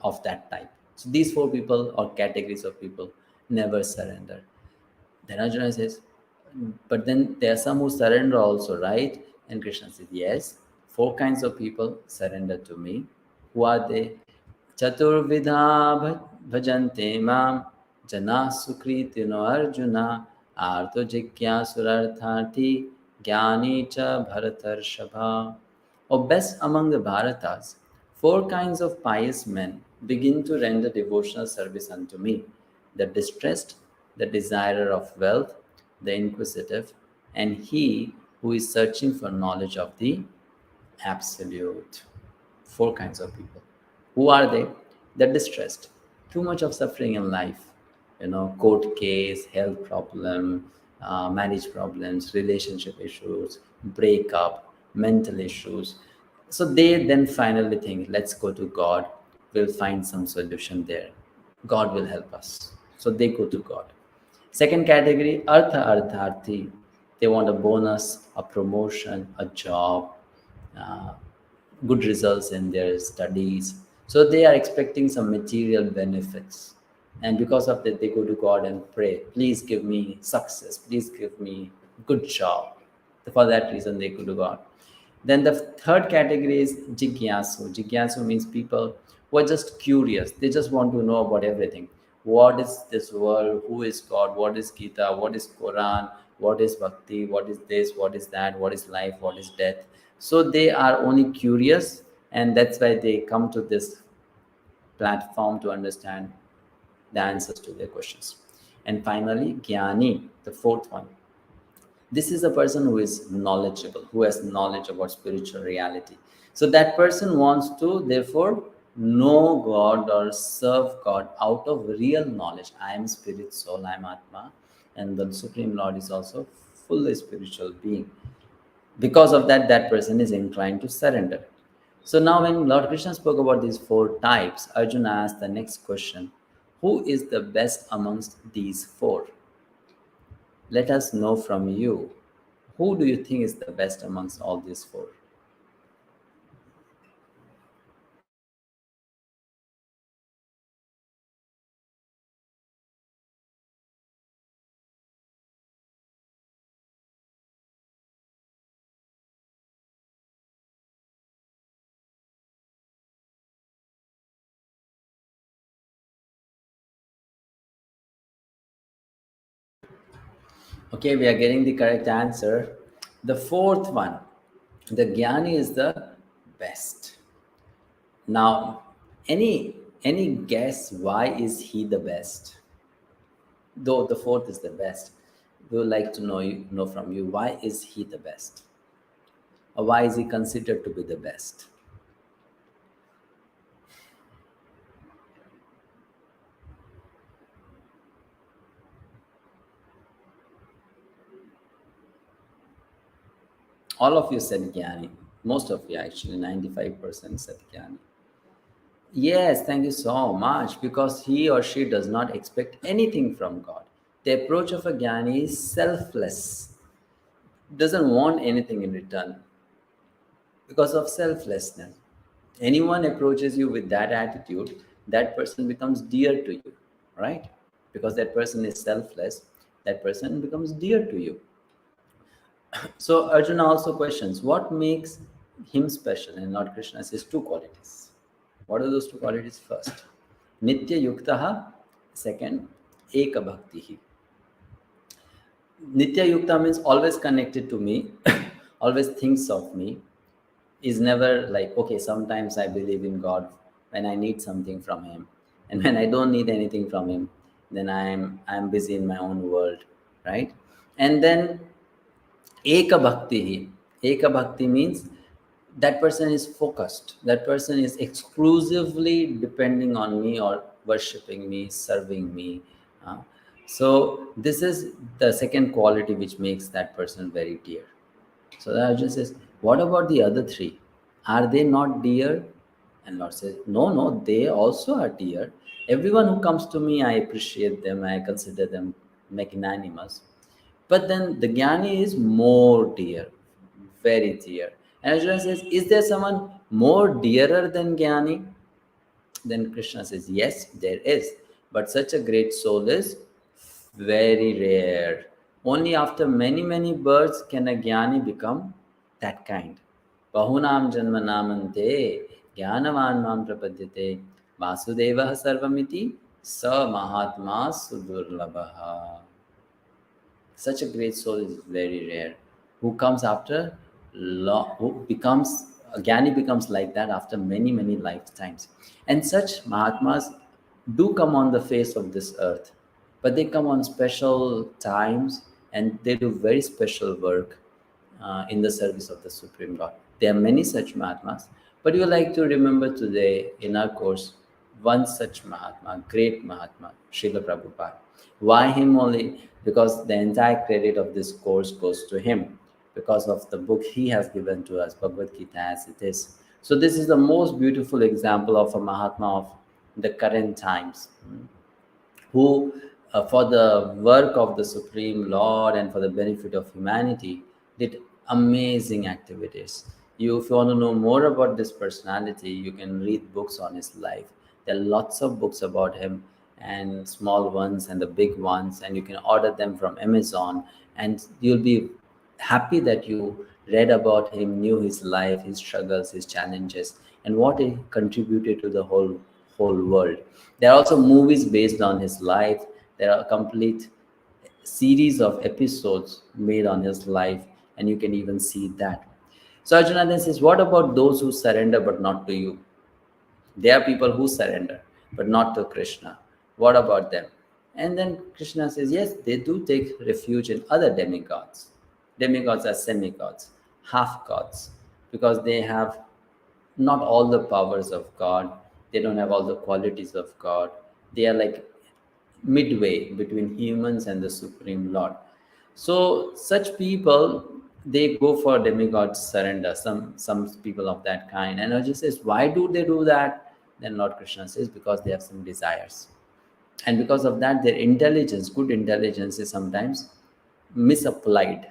Speaker 1: of that type. So these four people or categories of people never surrender. Then Arjuna says, but then there are some who surrender also, right? And Krishna says, yes, four kinds of people surrender to me. Who are they? Chaturvidha bhajante mam jana sukritino arjuna arto jigyasurartharthi jnani cha bharatarshava. Or best among the Bharatas, four kinds of pious men begin to render devotional service unto me: the distressed, the desirer of wealth, the inquisitive, and he who is searching for knowledge of the absolute. Four kinds of people. Who are they? The distressed. Too much of suffering in life. Court case, health problem, marriage problems, relationship issues, breakup, mental issues. So they then finally think, let's go to God. We'll find some solution there. God will help us. So they go to God. Second category, artharthi. They want a bonus, a promotion, a job, uh, good results in their studies. So they are expecting some material benefits. And because of that, they go to God and pray, please give me success, please give me good job. For that reason, they go to God. Then the third category is jigyasu. Jigyasu means people who are just curious. They just want to know about everything. What is this world? Who is God? What is Gita? What is Quran? what is bhakti, what is this, what is that, what is life, what is death. So they are only curious, and that's why they come to this platform to understand the answers to their questions. And finally, Jnani, the fourth one. This is a person who is knowledgeable, who has knowledge about spiritual reality. So that person wants to, therefore, know God or serve God out of real knowledge. I am spirit, soul, I am Atma, and the Supreme Lord is also fully spiritual being. Because of that, that person is inclined to surrender. So now, when Lord Krishna spoke about these four types, Arjuna asked the next question: who is the best amongst these four? Let us know from you. Who do you think is the best amongst all these four? Okay, we are getting the correct answer. The fourth one, the Jnani is the best. Now, any guess why is he the best? Though the fourth is the best, we would like to know from you, why is he the best? Or why is he considered to be the best? All of you said Jnani. Most of you, actually, 95% said Jnani. Yes, thank you so much. Because he or she does not expect anything from God. The approach of a Jnani is selfless, doesn't want anything in return because of selflessness. Anyone approaches you with that attitude, that person becomes dear to you, right? Because that person is selfless, that person becomes dear to you. So Arjuna also questions what makes him special, and Lord Krishna says two qualities. What are those two qualities? First, Nitya Yuktaha. Second, Eka Bhaktihi. Nitya Yukta means always connected to me, always thinks of me, is never like, okay, sometimes I believe in God when I need something from Him. And when I don't need anything from Him, then I'm busy in my own world, right? And then Eka Bhakti. Eka Bhakti means that person is focused. That person is exclusively depending on me or worshipping me, serving me. uh, so this is the second quality which makes that person very dear. So the Arjuna says, what about the other three? Are they not dear? And Lord says, no, no, they also are dear. Everyone who comes to me, I appreciate them, I consider them magnanimous. But then the Jnani is more dear, very dear. And Arjuna says, is there someone more dearer than Jnani? Then Krishna says, yes, there is. But such a great soul is very rare. Only after many, many births can a Jnani become that kind. Bahunam janma namante jnanavan mam prapadyate vasudevah sarvamiti sa mahatma sudurlabha. Such a great soul is very rare. Who comes after who becomes a Jnani becomes like that after many, many lifetimes. And such Mahatmas do come on the face of this earth, but they come on special times and they do very special work in the service of the Supreme Lord. There are many such Mahatmas, but we would like to remember today in our course one such Mahatma, great Mahatma, Srila Prabhupada. Why him only? Because the entire credit of this course goes to him because of the book he has given to us, Bhagavad Gita as it is. So this is the most beautiful example of a Mahatma of the current times who, for the work of the Supreme Lord and for the benefit of humanity, did amazing activities. If you want to know more about this personality, you can read books on his life. There are lots of books about him, and small ones and the big ones, and you can order them from Amazon, and you'll be happy that you read about him, knew his life, his struggles, his challenges, and what he contributed to the whole world. There are also movies based on his life. There are complete series of episodes made on his life, and you can even see that. So Arjuna then says, what about those who surrender but not to you? There are people who surrender but not to Krishna. What about them? And then Krishna says, yes, they do take refuge in other demigods. Demigods are semi-gods, half gods, because they have not all the powers of God. They don't have all the qualities of God. They are like midway between humans and the Supreme Lord. So such people, they go for demigod surrender. Some people of that kind. And Arjuna says, why do they do that? Then Lord Krishna says, because they have some desires, and because of that, their intelligence, good intelligence, is sometimes misapplied,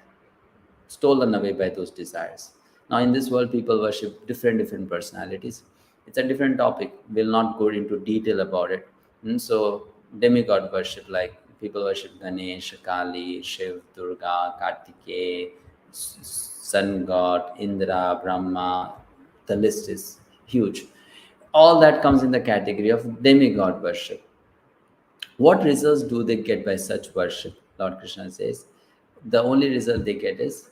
Speaker 1: stolen away by those desires. Now, in this world, people worship different personalities. It's a different topic. We'll not go into detail about it. So, demigod worship, like people worship Ganesh, Kali, Shiv, Durga, Kartikeya, Sun God, Indra, Brahma. The list is huge. All that comes in the category of demigod worship. What results do they get by such worship? Lord Krishna says, the only result they get is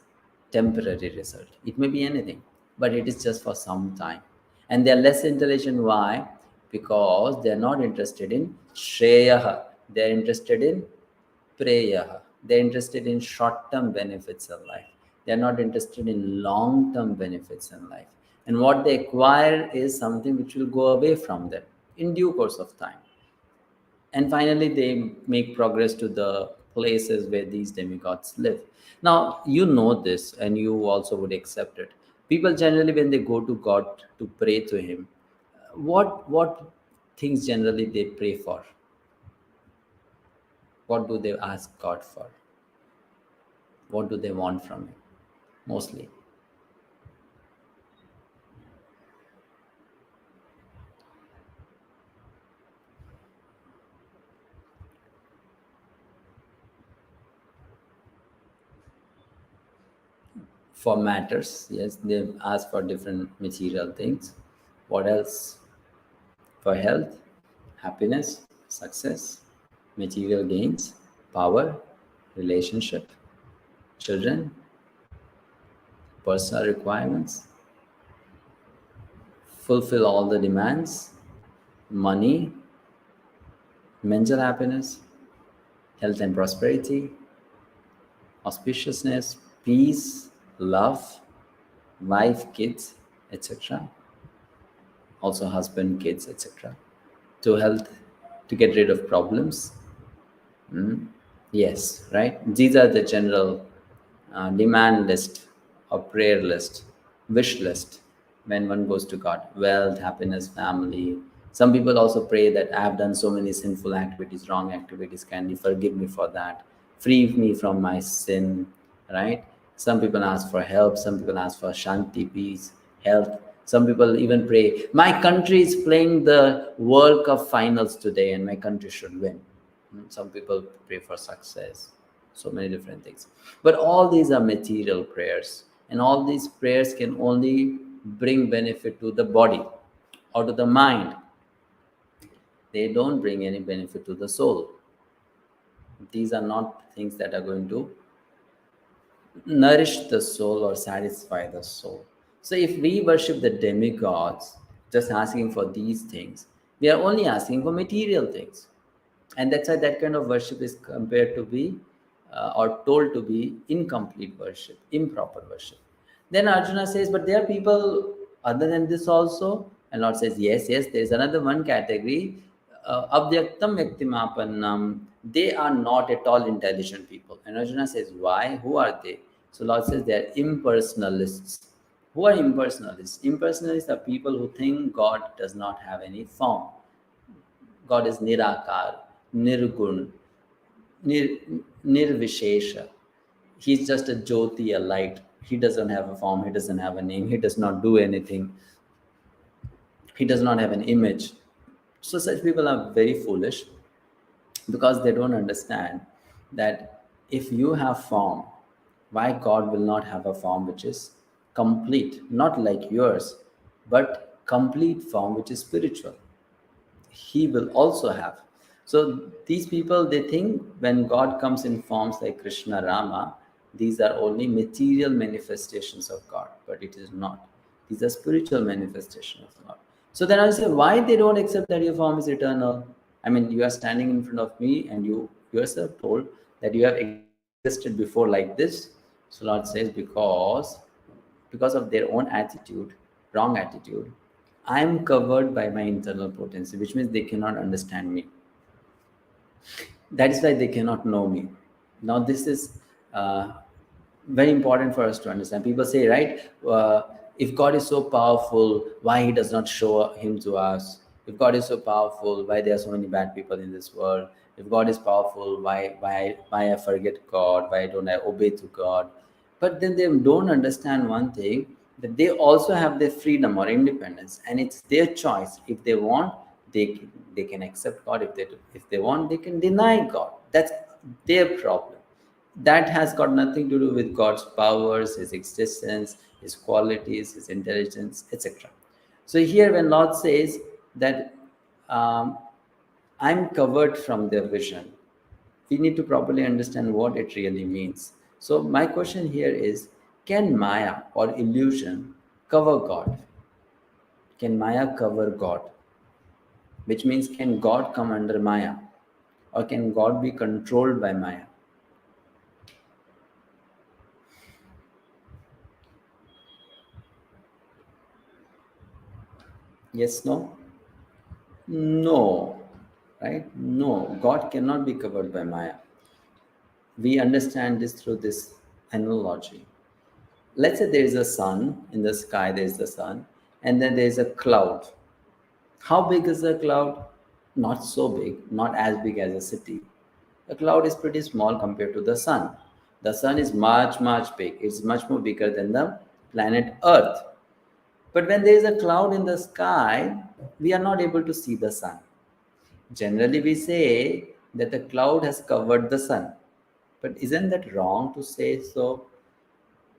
Speaker 1: temporary result. It may be anything, but it is just for some time. And they are less intelligent. Why? Because they are not interested in Shreyaha. They are interested in Preyaha. They are interested in short-term benefits of life. They are not interested in long-term benefits in life. And what they acquire is something which will go away from them in due course of time. And finally they make progress to the places where these demigods live. Now you know this, and you also would accept it. People generally, when they go to God to pray to him, what things generally they pray for? What do they ask God for? What do they want from him mostly? For matters, yes, they ask for different material things. What else? For health, happiness, success, material gains, power, relationship, children, personal requirements, fulfill all the demands, money, mental happiness, health and prosperity, auspiciousness, peace, love, wife, kids, etc. Also husband, kids, etc. To health, to get rid of problems. Yes, right. These are the general demand list or prayer list, wish list when one goes to God. Wealth, happiness, family. Some people also pray that I have done so many sinful activities, wrong activities. Can you forgive me for that? Free me from my sin, right? Some people ask for help. Some people ask for shanti, peace, health. Some people even pray, my country is playing the World Cup finals today and my country should win. Some people pray for success, so many different things. But all these are material prayers, and all these prayers can only bring benefit to the body or to the mind. They don't bring any benefit to the soul. These are not things that are going to nourish the soul or satisfy the soul. So if we worship the demigods, just asking for these things, we are only asking for material things. And that's why that kind of worship is compared to be or told to be incomplete worship, improper worship. Then Arjuna says, but there are people other than this also. And Lord says, yes, there's another one category, abhyaktam yaktimapannam. They are not at all intelligent people. And Arjuna says, why? Who are they? So Lord says they are impersonalists. Who are impersonalists? Impersonalists are people who think God does not have any form. God is Nirakar, Nirgun, Nirvishesha. He's just a Jyoti, a light. He doesn't have a form, he doesn't have a name, he does not do anything, he does not have an image. So, such people are very foolish because they don't understand that if you have form, why God will not have a form which is complete, not like yours, but complete form which is spiritual? He will also have. So these people, they think when God comes in forms like Krishna, Rama, these are only material manifestations of God, but it is not. These are spiritual manifestations of God. So then I say, why they don't accept that your form is eternal? I mean, you are standing in front of me and you yourself told that you have existed before like this. So Lord says, because of their own attitude, wrong attitude, I am covered by my internal potency, which means they cannot understand me. That is why they cannot know me. Now this is very important for us to understand. People say, right, if God is so powerful, why he does not show him to us? If God is so powerful, why there are so many bad people in this world? If God is powerful, why I forget God? Why don't I obey to God? But then they don't understand one thing, that they also have their freedom or independence, and it's their choice. If they want, they can accept God. If they want, they can deny God. That's their problem. That has got nothing to do with God's powers, his existence, his qualities, his intelligence, etc. So here when Lord says that um, I'm covered from their vision, we need to properly understand what it really means. So my question here is, can Maya or illusion cover God? Can Maya cover God? Which means, can God come under Maya? Or can God be controlled by Maya? Yes, no? No, right? No, God cannot be covered by Maya. We understand this through this analogy. Let's say there is a sun in the sky, there is the sun, and then there is a cloud. How big is the cloud? Not so big, not as big as a city. The cloud is pretty small compared to the sun. The sun is much, much big. It's much more bigger than the planet Earth. But when there is a cloud in the sky, we are not able to see the sun. Generally, we say that the cloud has covered the sun. But isn't that wrong to say so?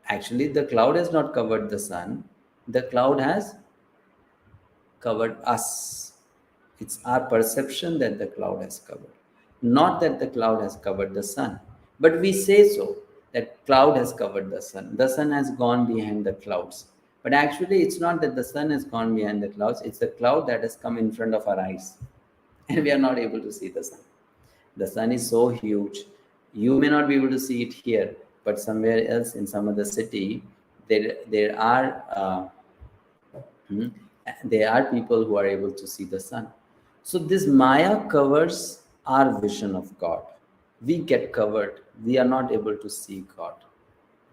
Speaker 1: Actually, the cloud has not covered the sun. The cloud has covered us. It's our perception that the cloud has covered, not that the cloud has covered the sun. But we say so, that cloud has covered the sun. The sun has gone behind the clouds. But actually, it's not that the sun has gone behind the clouds, it's the cloud that has come in front of our eyes. And we are not able to see the sun. The sun is so huge. You may not be able to see it here, but somewhere else in some other city, there are hmm, there are people who are able to see the sun. So this Maya covers our vision of God. We get covered. We are not able to see God.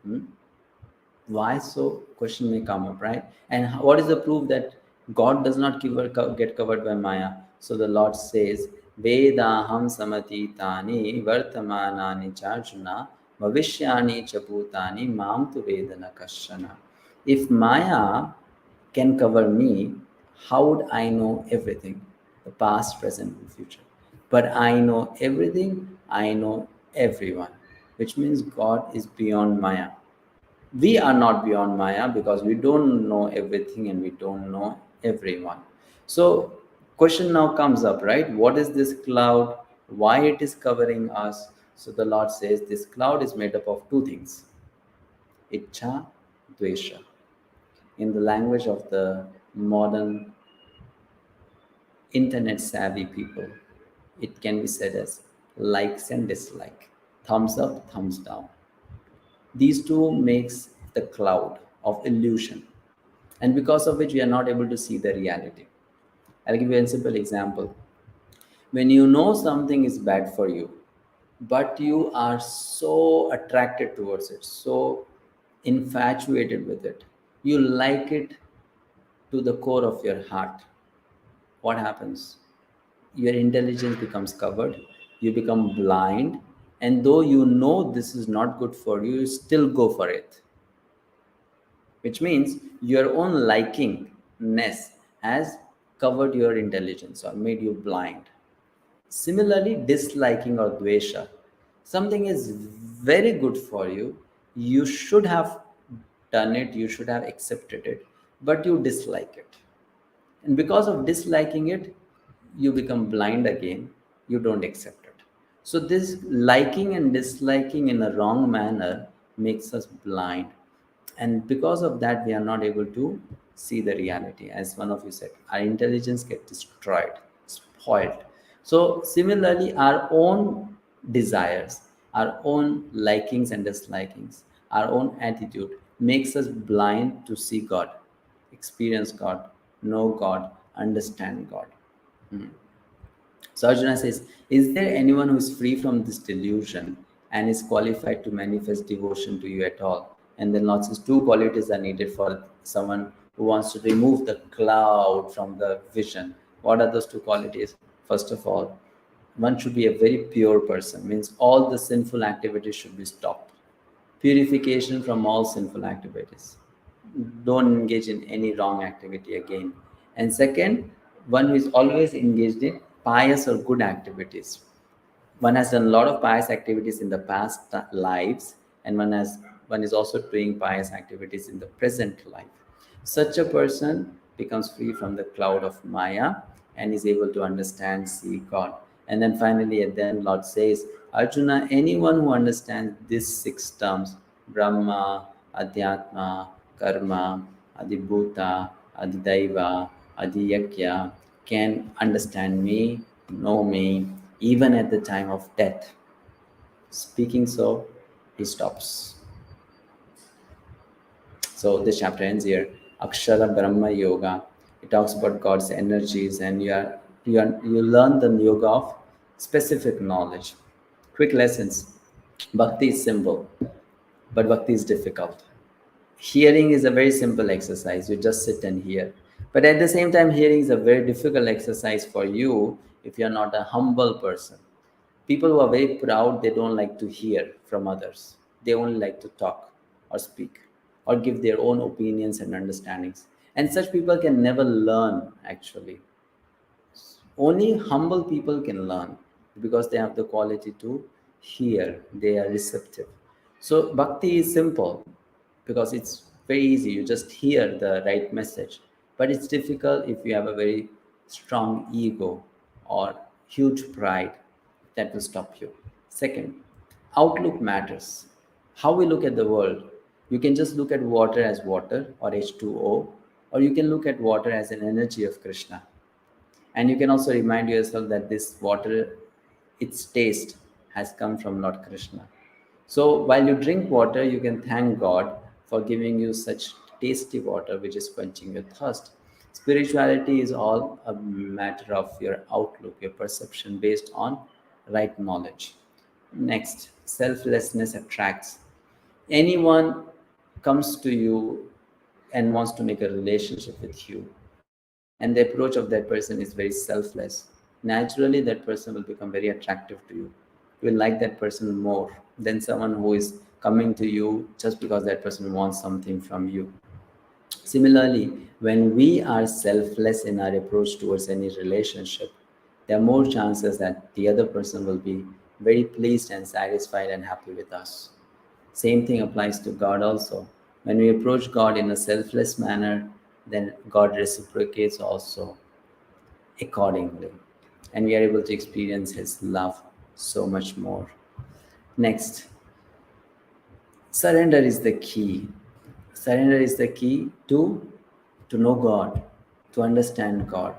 Speaker 1: Hmm? Why so? Question may come up, right? And what is the proof that God does not get covered by Maya? So the Lord says, Vedaham samatitani vartamanani charjuna bhavishyani chaputani mam tu vedana kashana. If Maya can cover me, how would I know everything? The past, present, and future. But I know everything, I know everyone, which means God is beyond Maya. We are not beyond Maya because we don't know everything and we don't know everyone. So question now comes up, right? What is this cloud? Why it is covering us? So the Lord says this cloud is made up of two things: ichha, dvesha. In the language of the modern internet savvy people, it can be said as likes and dislike, thumbs up, thumbs down. These two makes the cloud of illusion, and because of which we are not able to see the reality. I'll give you a simple example. When you know something is bad for you, but you are so attracted towards it, so infatuated with it, you like it to the core of your heart, what happens? Your intelligence becomes covered, you become blind, and though you know this is not good for you, you still go for it, which means your own likingness has covered your intelligence or made you blind. Similarly, disliking or dvesha, something is very good for you, you should have done it, you should have accepted it, but you dislike it. And because of disliking it, you become blind again you don't accept it. So this liking and disliking in a wrong manner makes us blind, and because of that we are not able to see the reality. As one of you said, our intelligence gets destroyed, spoiled. So similarly, our own desires, our own likings and dislikings, our own attitude makes us blind to see God, experience God, know God, understand God. So Arjuna says, is there anyone who is free from this delusion and is qualified to manifest devotion to you at all? And then Lord says, two qualities are needed for someone who wants to remove the cloud from the vision. What are those two qualities? First of all, one should be a very pure person, means all the sinful activities should be stopped. Purification from all sinful activities. Don't engage in any wrong activity again. And second, one who is always engaged in pious or good activities. One has done a lot of pious activities in the past lives, and one is also doing pious activities in the present life. Such a person becomes free from the cloud of Maya and is able to understand, see God. And then finally, at the end, Lord says, Arjuna, anyone who understands these six terms, Brahma, Adhyatma, Karma, Adibhuta, Adidaiva, Adiyakya, can understand me, know me, even at the time of death. Speaking so, he stops. So this chapter ends here. Akshara Brahma Yoga. It talks about God's energies, and you learn the yoga of specific knowledge. Quick lessons. Bhakti is simple, but bhakti is difficult. Hearing is a very simple exercise. You just sit and hear. But at the same time, hearing is a very difficult exercise for you if you're not a humble person. People who are very proud, they don't like to hear from others. They only like to talk or speak or give their own opinions and understandings. And such people can never learn, actually. Only humble people can learn because they have the quality to hear, they are receptive. So, bhakti is simple because it's very easy. You just hear the right message. But it's difficult if you have a very strong ego or huge pride that will stop you. Second, outlook matters. How we look at the world. You can just look at water as water or H2O, or you can look at water as an energy of Krishna. And you can also remind yourself that this water, its taste has come from Lord Krishna. So while you drink water, you can thank God for giving you such tasty water which is quenching your thirst. Spirituality is all a matter of your outlook, your perception based on right knowledge. Next, selflessness attracts. Anyone comes to you and wants to make a relationship with you, and the approach of that person is very selfless, naturally that person will become very attractive to you. You will like that person more than someone who is coming to you just because that person wants something from you. Similarly, when we are selfless in our approach towards any relationship, there are more chances that the other person will be very pleased and satisfied and happy with us. Same thing applies to God also. When we approach God in a selfless manner, then God reciprocates also accordingly. And we are able to experience His love so much more. Next, surrender is the key. Surrender is the key to know God, to understand God,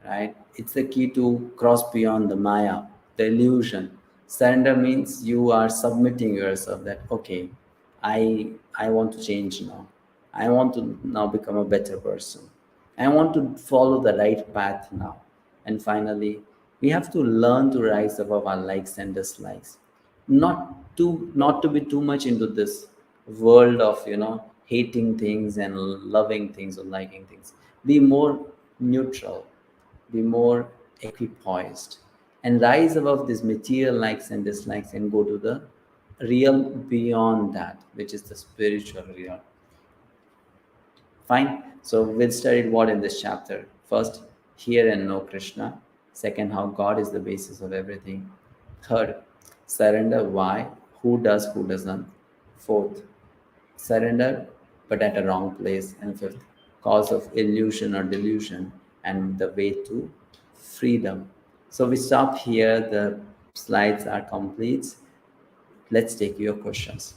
Speaker 1: right? It's the key to cross beyond the Maya, the illusion. Surrender means you are submitting yourself that okay, I want to change now. I want to now become a better person. I want to follow the right path now. And finally, we have to learn to rise above our likes and dislikes. Not to be too much into this world of hating things and loving things or liking things. Be more neutral, be more equipoised, and rise above these material likes and dislikes and go to the realm beyond that, which is the spiritual realm. Fine. So we've studied what in this chapter? First, hear and know Krishna. Second, how God is the basis of everything. Third, surrender. Why? Who does, who doesn't. Fourth, surrender, but at a wrong place. And fifth, cause of illusion or delusion and the way to freedom. So we stop here. The slides are complete. Let's take your questions.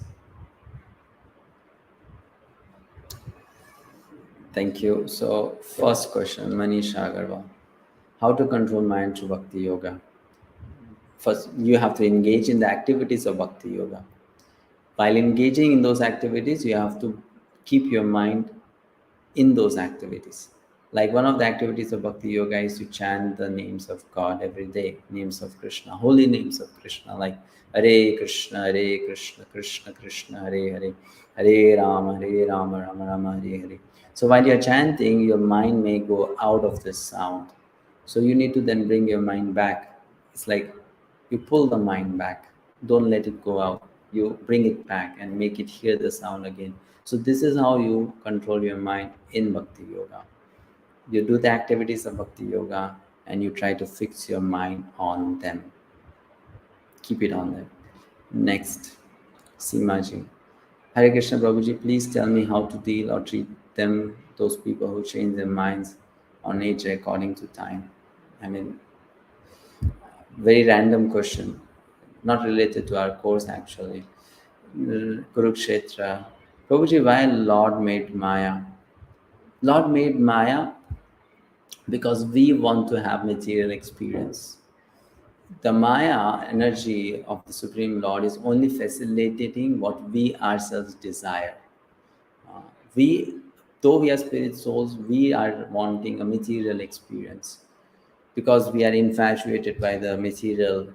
Speaker 1: Thank you. So first question, Manish Agarwal. How to control mind through Bhakti Yoga? First, you have to engage in the activities of Bhakti Yoga. While engaging in those activities, you have to keep your mind in those activities. Like one of the activities of Bhakti Yoga is to chant the names of God every day, names of Krishna, holy names of Krishna, like Hare Krishna, Hare Krishna, Krishna Krishna, Hare Hare, Hare Rama, Rama Rama, Hare Hare. So while you're chanting, your mind may go out of this sound. So you need to then bring your mind back. It's like you pull the mind back. Don't let it go out. You bring it back and make it hear the sound again. So this is how you control your mind in Bhakti Yoga. You do the activities of Bhakti Yoga and you try to fix your mind on them. Keep it on them. Next, Simaji. Hare Krishna Prabhuji, please tell me how to deal or treat them, those people who change their minds on nature according to time. I mean, very random question, not related to our course actually. Kurukshetra. Prabhuji, why Lord made Maya? Lord made Maya because we want to have material experience. The Maya energy of the Supreme Lord is only facilitating what we ourselves desire. We, though we are spirit souls, we are wanting a material experience because we are infatuated by the material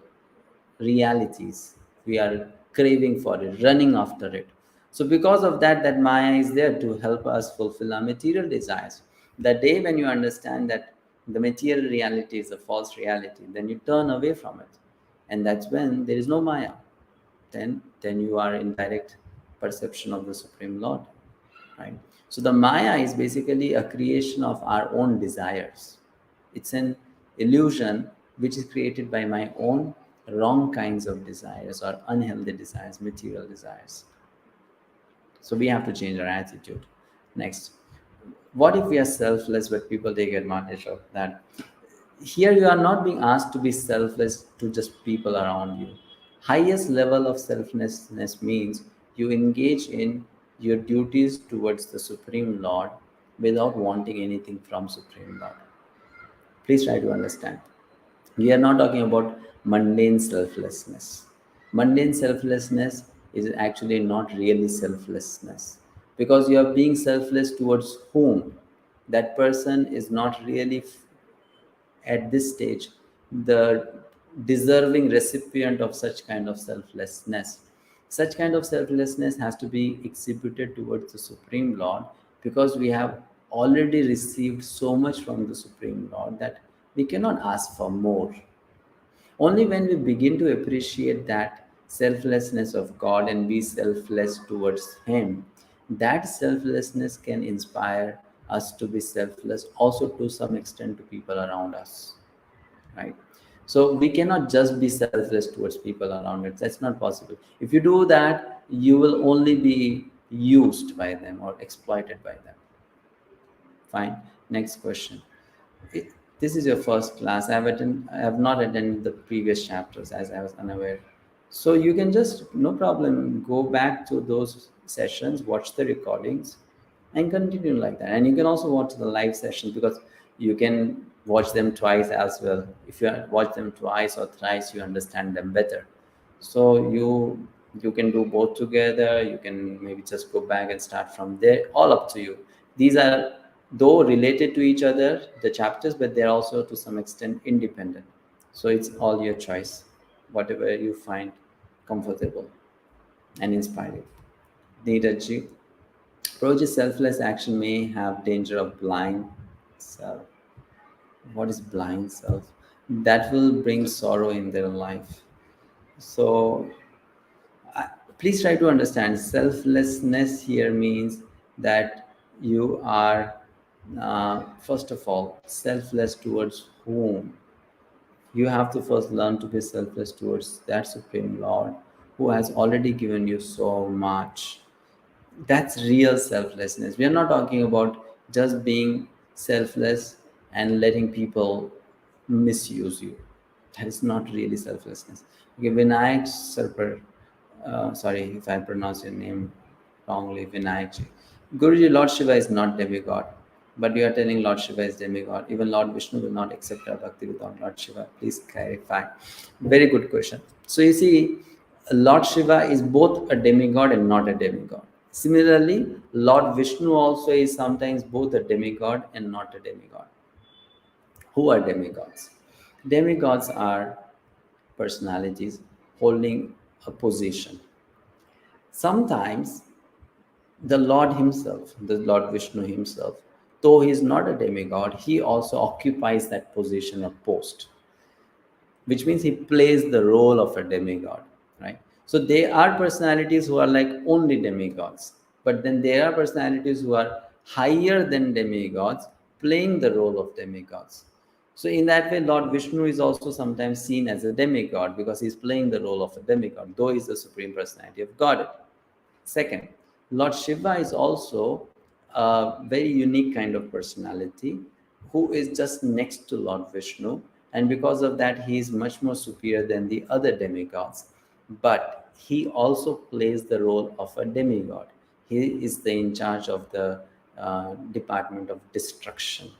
Speaker 1: realities. We are craving for it, running after it. So because of that, that Maya is there to help us fulfill our material desires. The day when you understand that the material reality is a false reality, then you turn away from it, and that's when there is no Maya. Then you are in direct perception of the Supreme Lord, right? So the Maya is basically a creation of our own desires. It's an illusion which is created by my own wrong kinds of desires or unhealthy desires, material desires. So we have to change our attitude. Next, what if we are selfless but people take advantage of that? Here you are not being asked to be selfless to just people around you. Highest level of selflessness means you engage in your duties towards the Supreme Lord without wanting anything from Supreme Lord. Please try to understand. We are not talking about mundane selflessness. Mundane selflessness is actually not really selflessness because you are being selfless towards whom? That person is not really at this stage the deserving recipient of such kind of selflessness. Such kind of selflessness has to be exhibited towards the Supreme Lord because we have already received so much from the Supreme Lord that we cannot ask for more. Only when we begin to appreciate that selflessness of God and be selfless towards Him, that selflessness can inspire us to be selfless also to some extent to people around us, right? So we cannot just be selfless towards people around us. That's not possible. If you do that, you will only be used by them or exploited by them. Fine. Next question. This is your first class. I have not attended the previous chapters as I was unaware. So you can just, no problem, go back to those sessions, watch the recordings, and continue like that. And you can also watch the live sessions because you can watch them twice as well. If you watch them twice or thrice, you understand them better. So you can do both together. You can maybe just go back and start from there. All up to you. These are though related to each other, the chapters, but they're also to some extent independent. So it's all your choice, whatever you find comfortable and inspiring. Neeraj, approach selfless action may have danger of blind self. What is blind self? That will bring sorrow in their life. So please try to understand selflessness here means that you are first of all selfless towards whom. You have to first learn to be selfless towards that Supreme Lord who has already given you so much. That's real selflessness. We are not talking about just being selfless and letting people misuse you. That is not really selflessness. Okay, Vinayak Sarpar, sorry if I pronounce your name wrongly, Vinayak ji. Guruji, Lord Shiva is not demigod, but you are telling Lord Shiva is demigod. Even Lord Vishnu will not accept our bhakti without Lord Shiva. Please clarify. Very good question. So you see, Lord Shiva is both a demigod and not a demigod. Similarly, Lord Vishnu also is sometimes both a demigod and not a demigod. Who are demigods? Demigods are personalities holding a position. Sometimes the Lord Himself, the Lord Vishnu Himself, though He is not a demigod, He also occupies that position or post, which means He plays the role of a demigod, right? So there are personalities who are like only demigods, but then there are personalities who are higher than demigods, playing the role of demigods. So in that way, Lord Vishnu is also sometimes seen as a demigod because he's playing the role of a demigod, though he's the supreme personality of Godhead. Second, Lord Shiva is also a very unique kind of personality who is just next to Lord Vishnu, and because of that, he is much more superior than the other demigods. But he also plays the role of a demigod. He is the in charge of the department of destruction,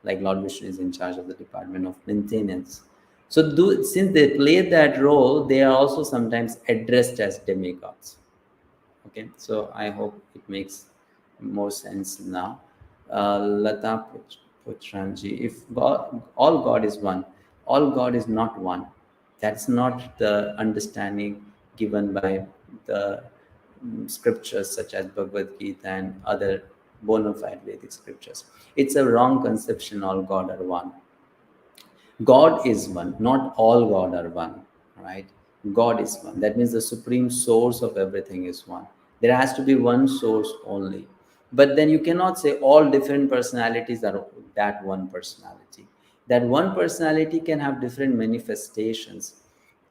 Speaker 1: like Lord Vishnu is in charge of the department of maintenance. So, since they play that role, they are also sometimes addressed as demigods. Okay, so I hope it makes more sense now. Lata Putranji, if God, all God is one, all God is not one. That's not the understanding given by the scriptures such as Bhagavad Gita and other bona fide Vedic scriptures. It's a wrong conception, all God are one. God is one, not all God are one, right? God is one. That means the supreme source of everything is one. There has to be one source only. But then you cannot say all different personalities are that one personality. That one personality can have different manifestations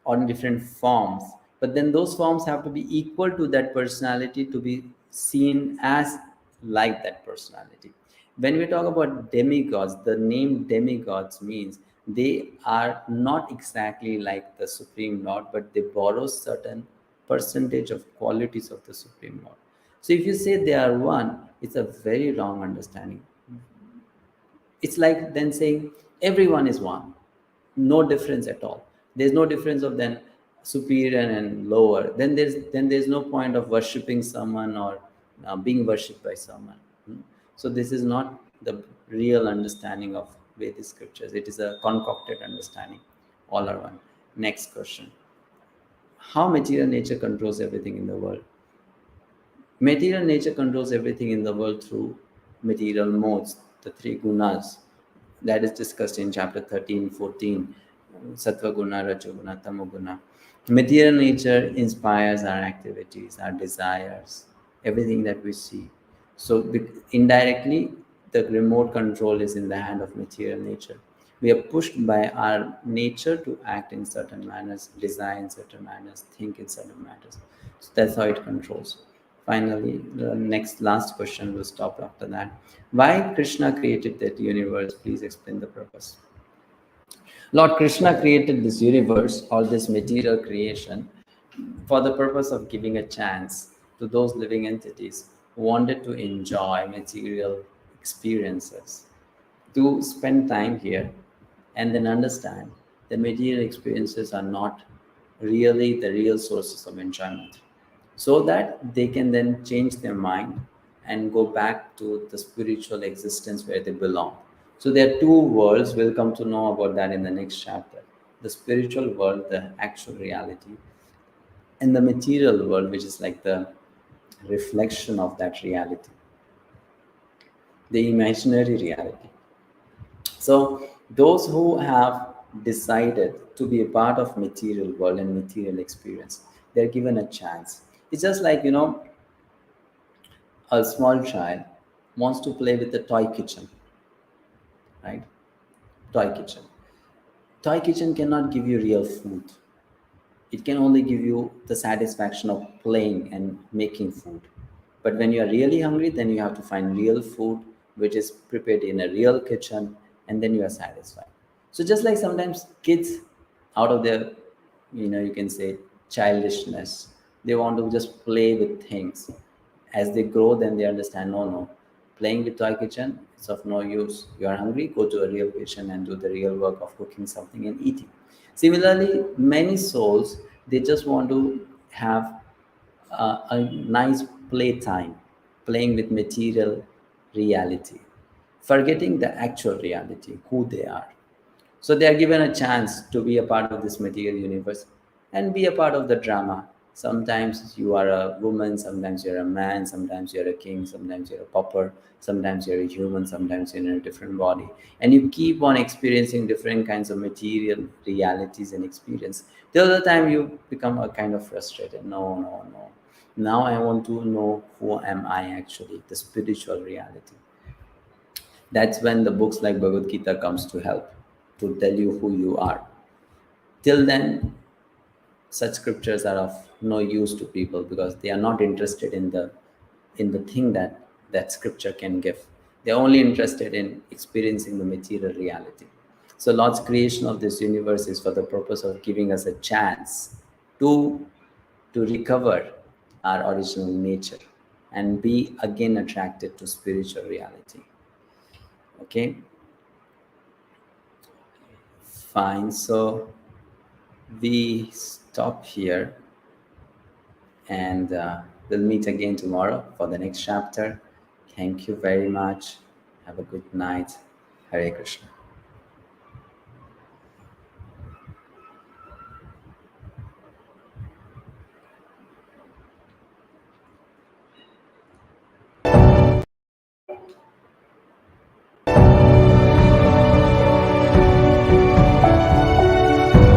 Speaker 1: on different forms, but then those forms have to be equal to that personality to be seen as like that personality. When we talk about demigods, the name demigods means they are not exactly like the supreme lord, but they borrow certain percentage of qualities of the supreme lord. So if you say they are one, it's a very wrong understanding. It's like then saying everyone is one, no difference at all. There's no difference of then superior and lower. Then there's no point of worshiping someone or being worshipped by someone. Hmm. So this is not the real understanding of Vedic scriptures. It is a concocted understanding. All are one. Next question: how material nature controls everything in the world? Material nature controls everything in the world through material modes, the three gunas that is discussed in chapter 13, 14, Sattva guna, Rajoguna, Tamoguna. Material nature inspires our activities, our desires, everything that we see. So indirectly, the remote control is in the hand of material nature. We are pushed by our nature to act in certain manners, desire in certain manners, think in certain matters. So that's how it controls. Finally, the next last question will stop after that. Why Krishna created that universe? Please explain the purpose. Lord Krishna created this universe or this material creation for the purpose of giving a chance to those living entities who wanted to enjoy material experiences to spend time here and then understand that material experiences are not really the real sources of enjoyment, so that they can then change their mind and go back to the spiritual existence where they belong. So there are two worlds. We'll come to know about that in the next chapter: the spiritual world, the actual reality, and the material world, which is like the reflection of that reality, the imaginary reality. So those who have decided to be a part of material world and material experience, they're given a chance. It's just like, a small child wants to play with the toy kitchen, right? Toy kitchen. Toy kitchen cannot give you real food. It can only give you the satisfaction of playing and making food. But when you are really hungry, then you have to find real food, which is prepared in a real kitchen, and then you are satisfied. So just like sometimes kids out of their, you can say, childishness. They want to just play with things. As they grow, then they understand, no, no, playing with toy kitchen is of no use. You are hungry, go to a real kitchen and do the real work of cooking something and eating. Similarly, many souls, they just want to have a nice playtime, playing with material reality, forgetting the actual reality, who they are. So they are given a chance to be a part of this material universe and be a part of the drama. Sometimes you are a woman, sometimes you're a man, sometimes you're a king, sometimes you're a pauper, sometimes you're a human, sometimes you're in a different body. And you keep on experiencing different kinds of material realities and experience. The other time you become a kind of frustrated. No, no, no. Now I want to know who am I actually, the spiritual reality. That's when the books like Bhagavad Gita comes to help, to tell you who you are. Till then, such scriptures are of no use to people because they are not interested in the thing that scripture can give. They're only interested in experiencing the material reality. So Lord's creation of this universe is for the purpose of giving us a chance to to recover our original nature and be again attracted to spiritual reality. Okay, fine. So we stop here, and we'll meet again tomorrow for the next chapter. Thank you very much. Have a good night. Hare Krishna.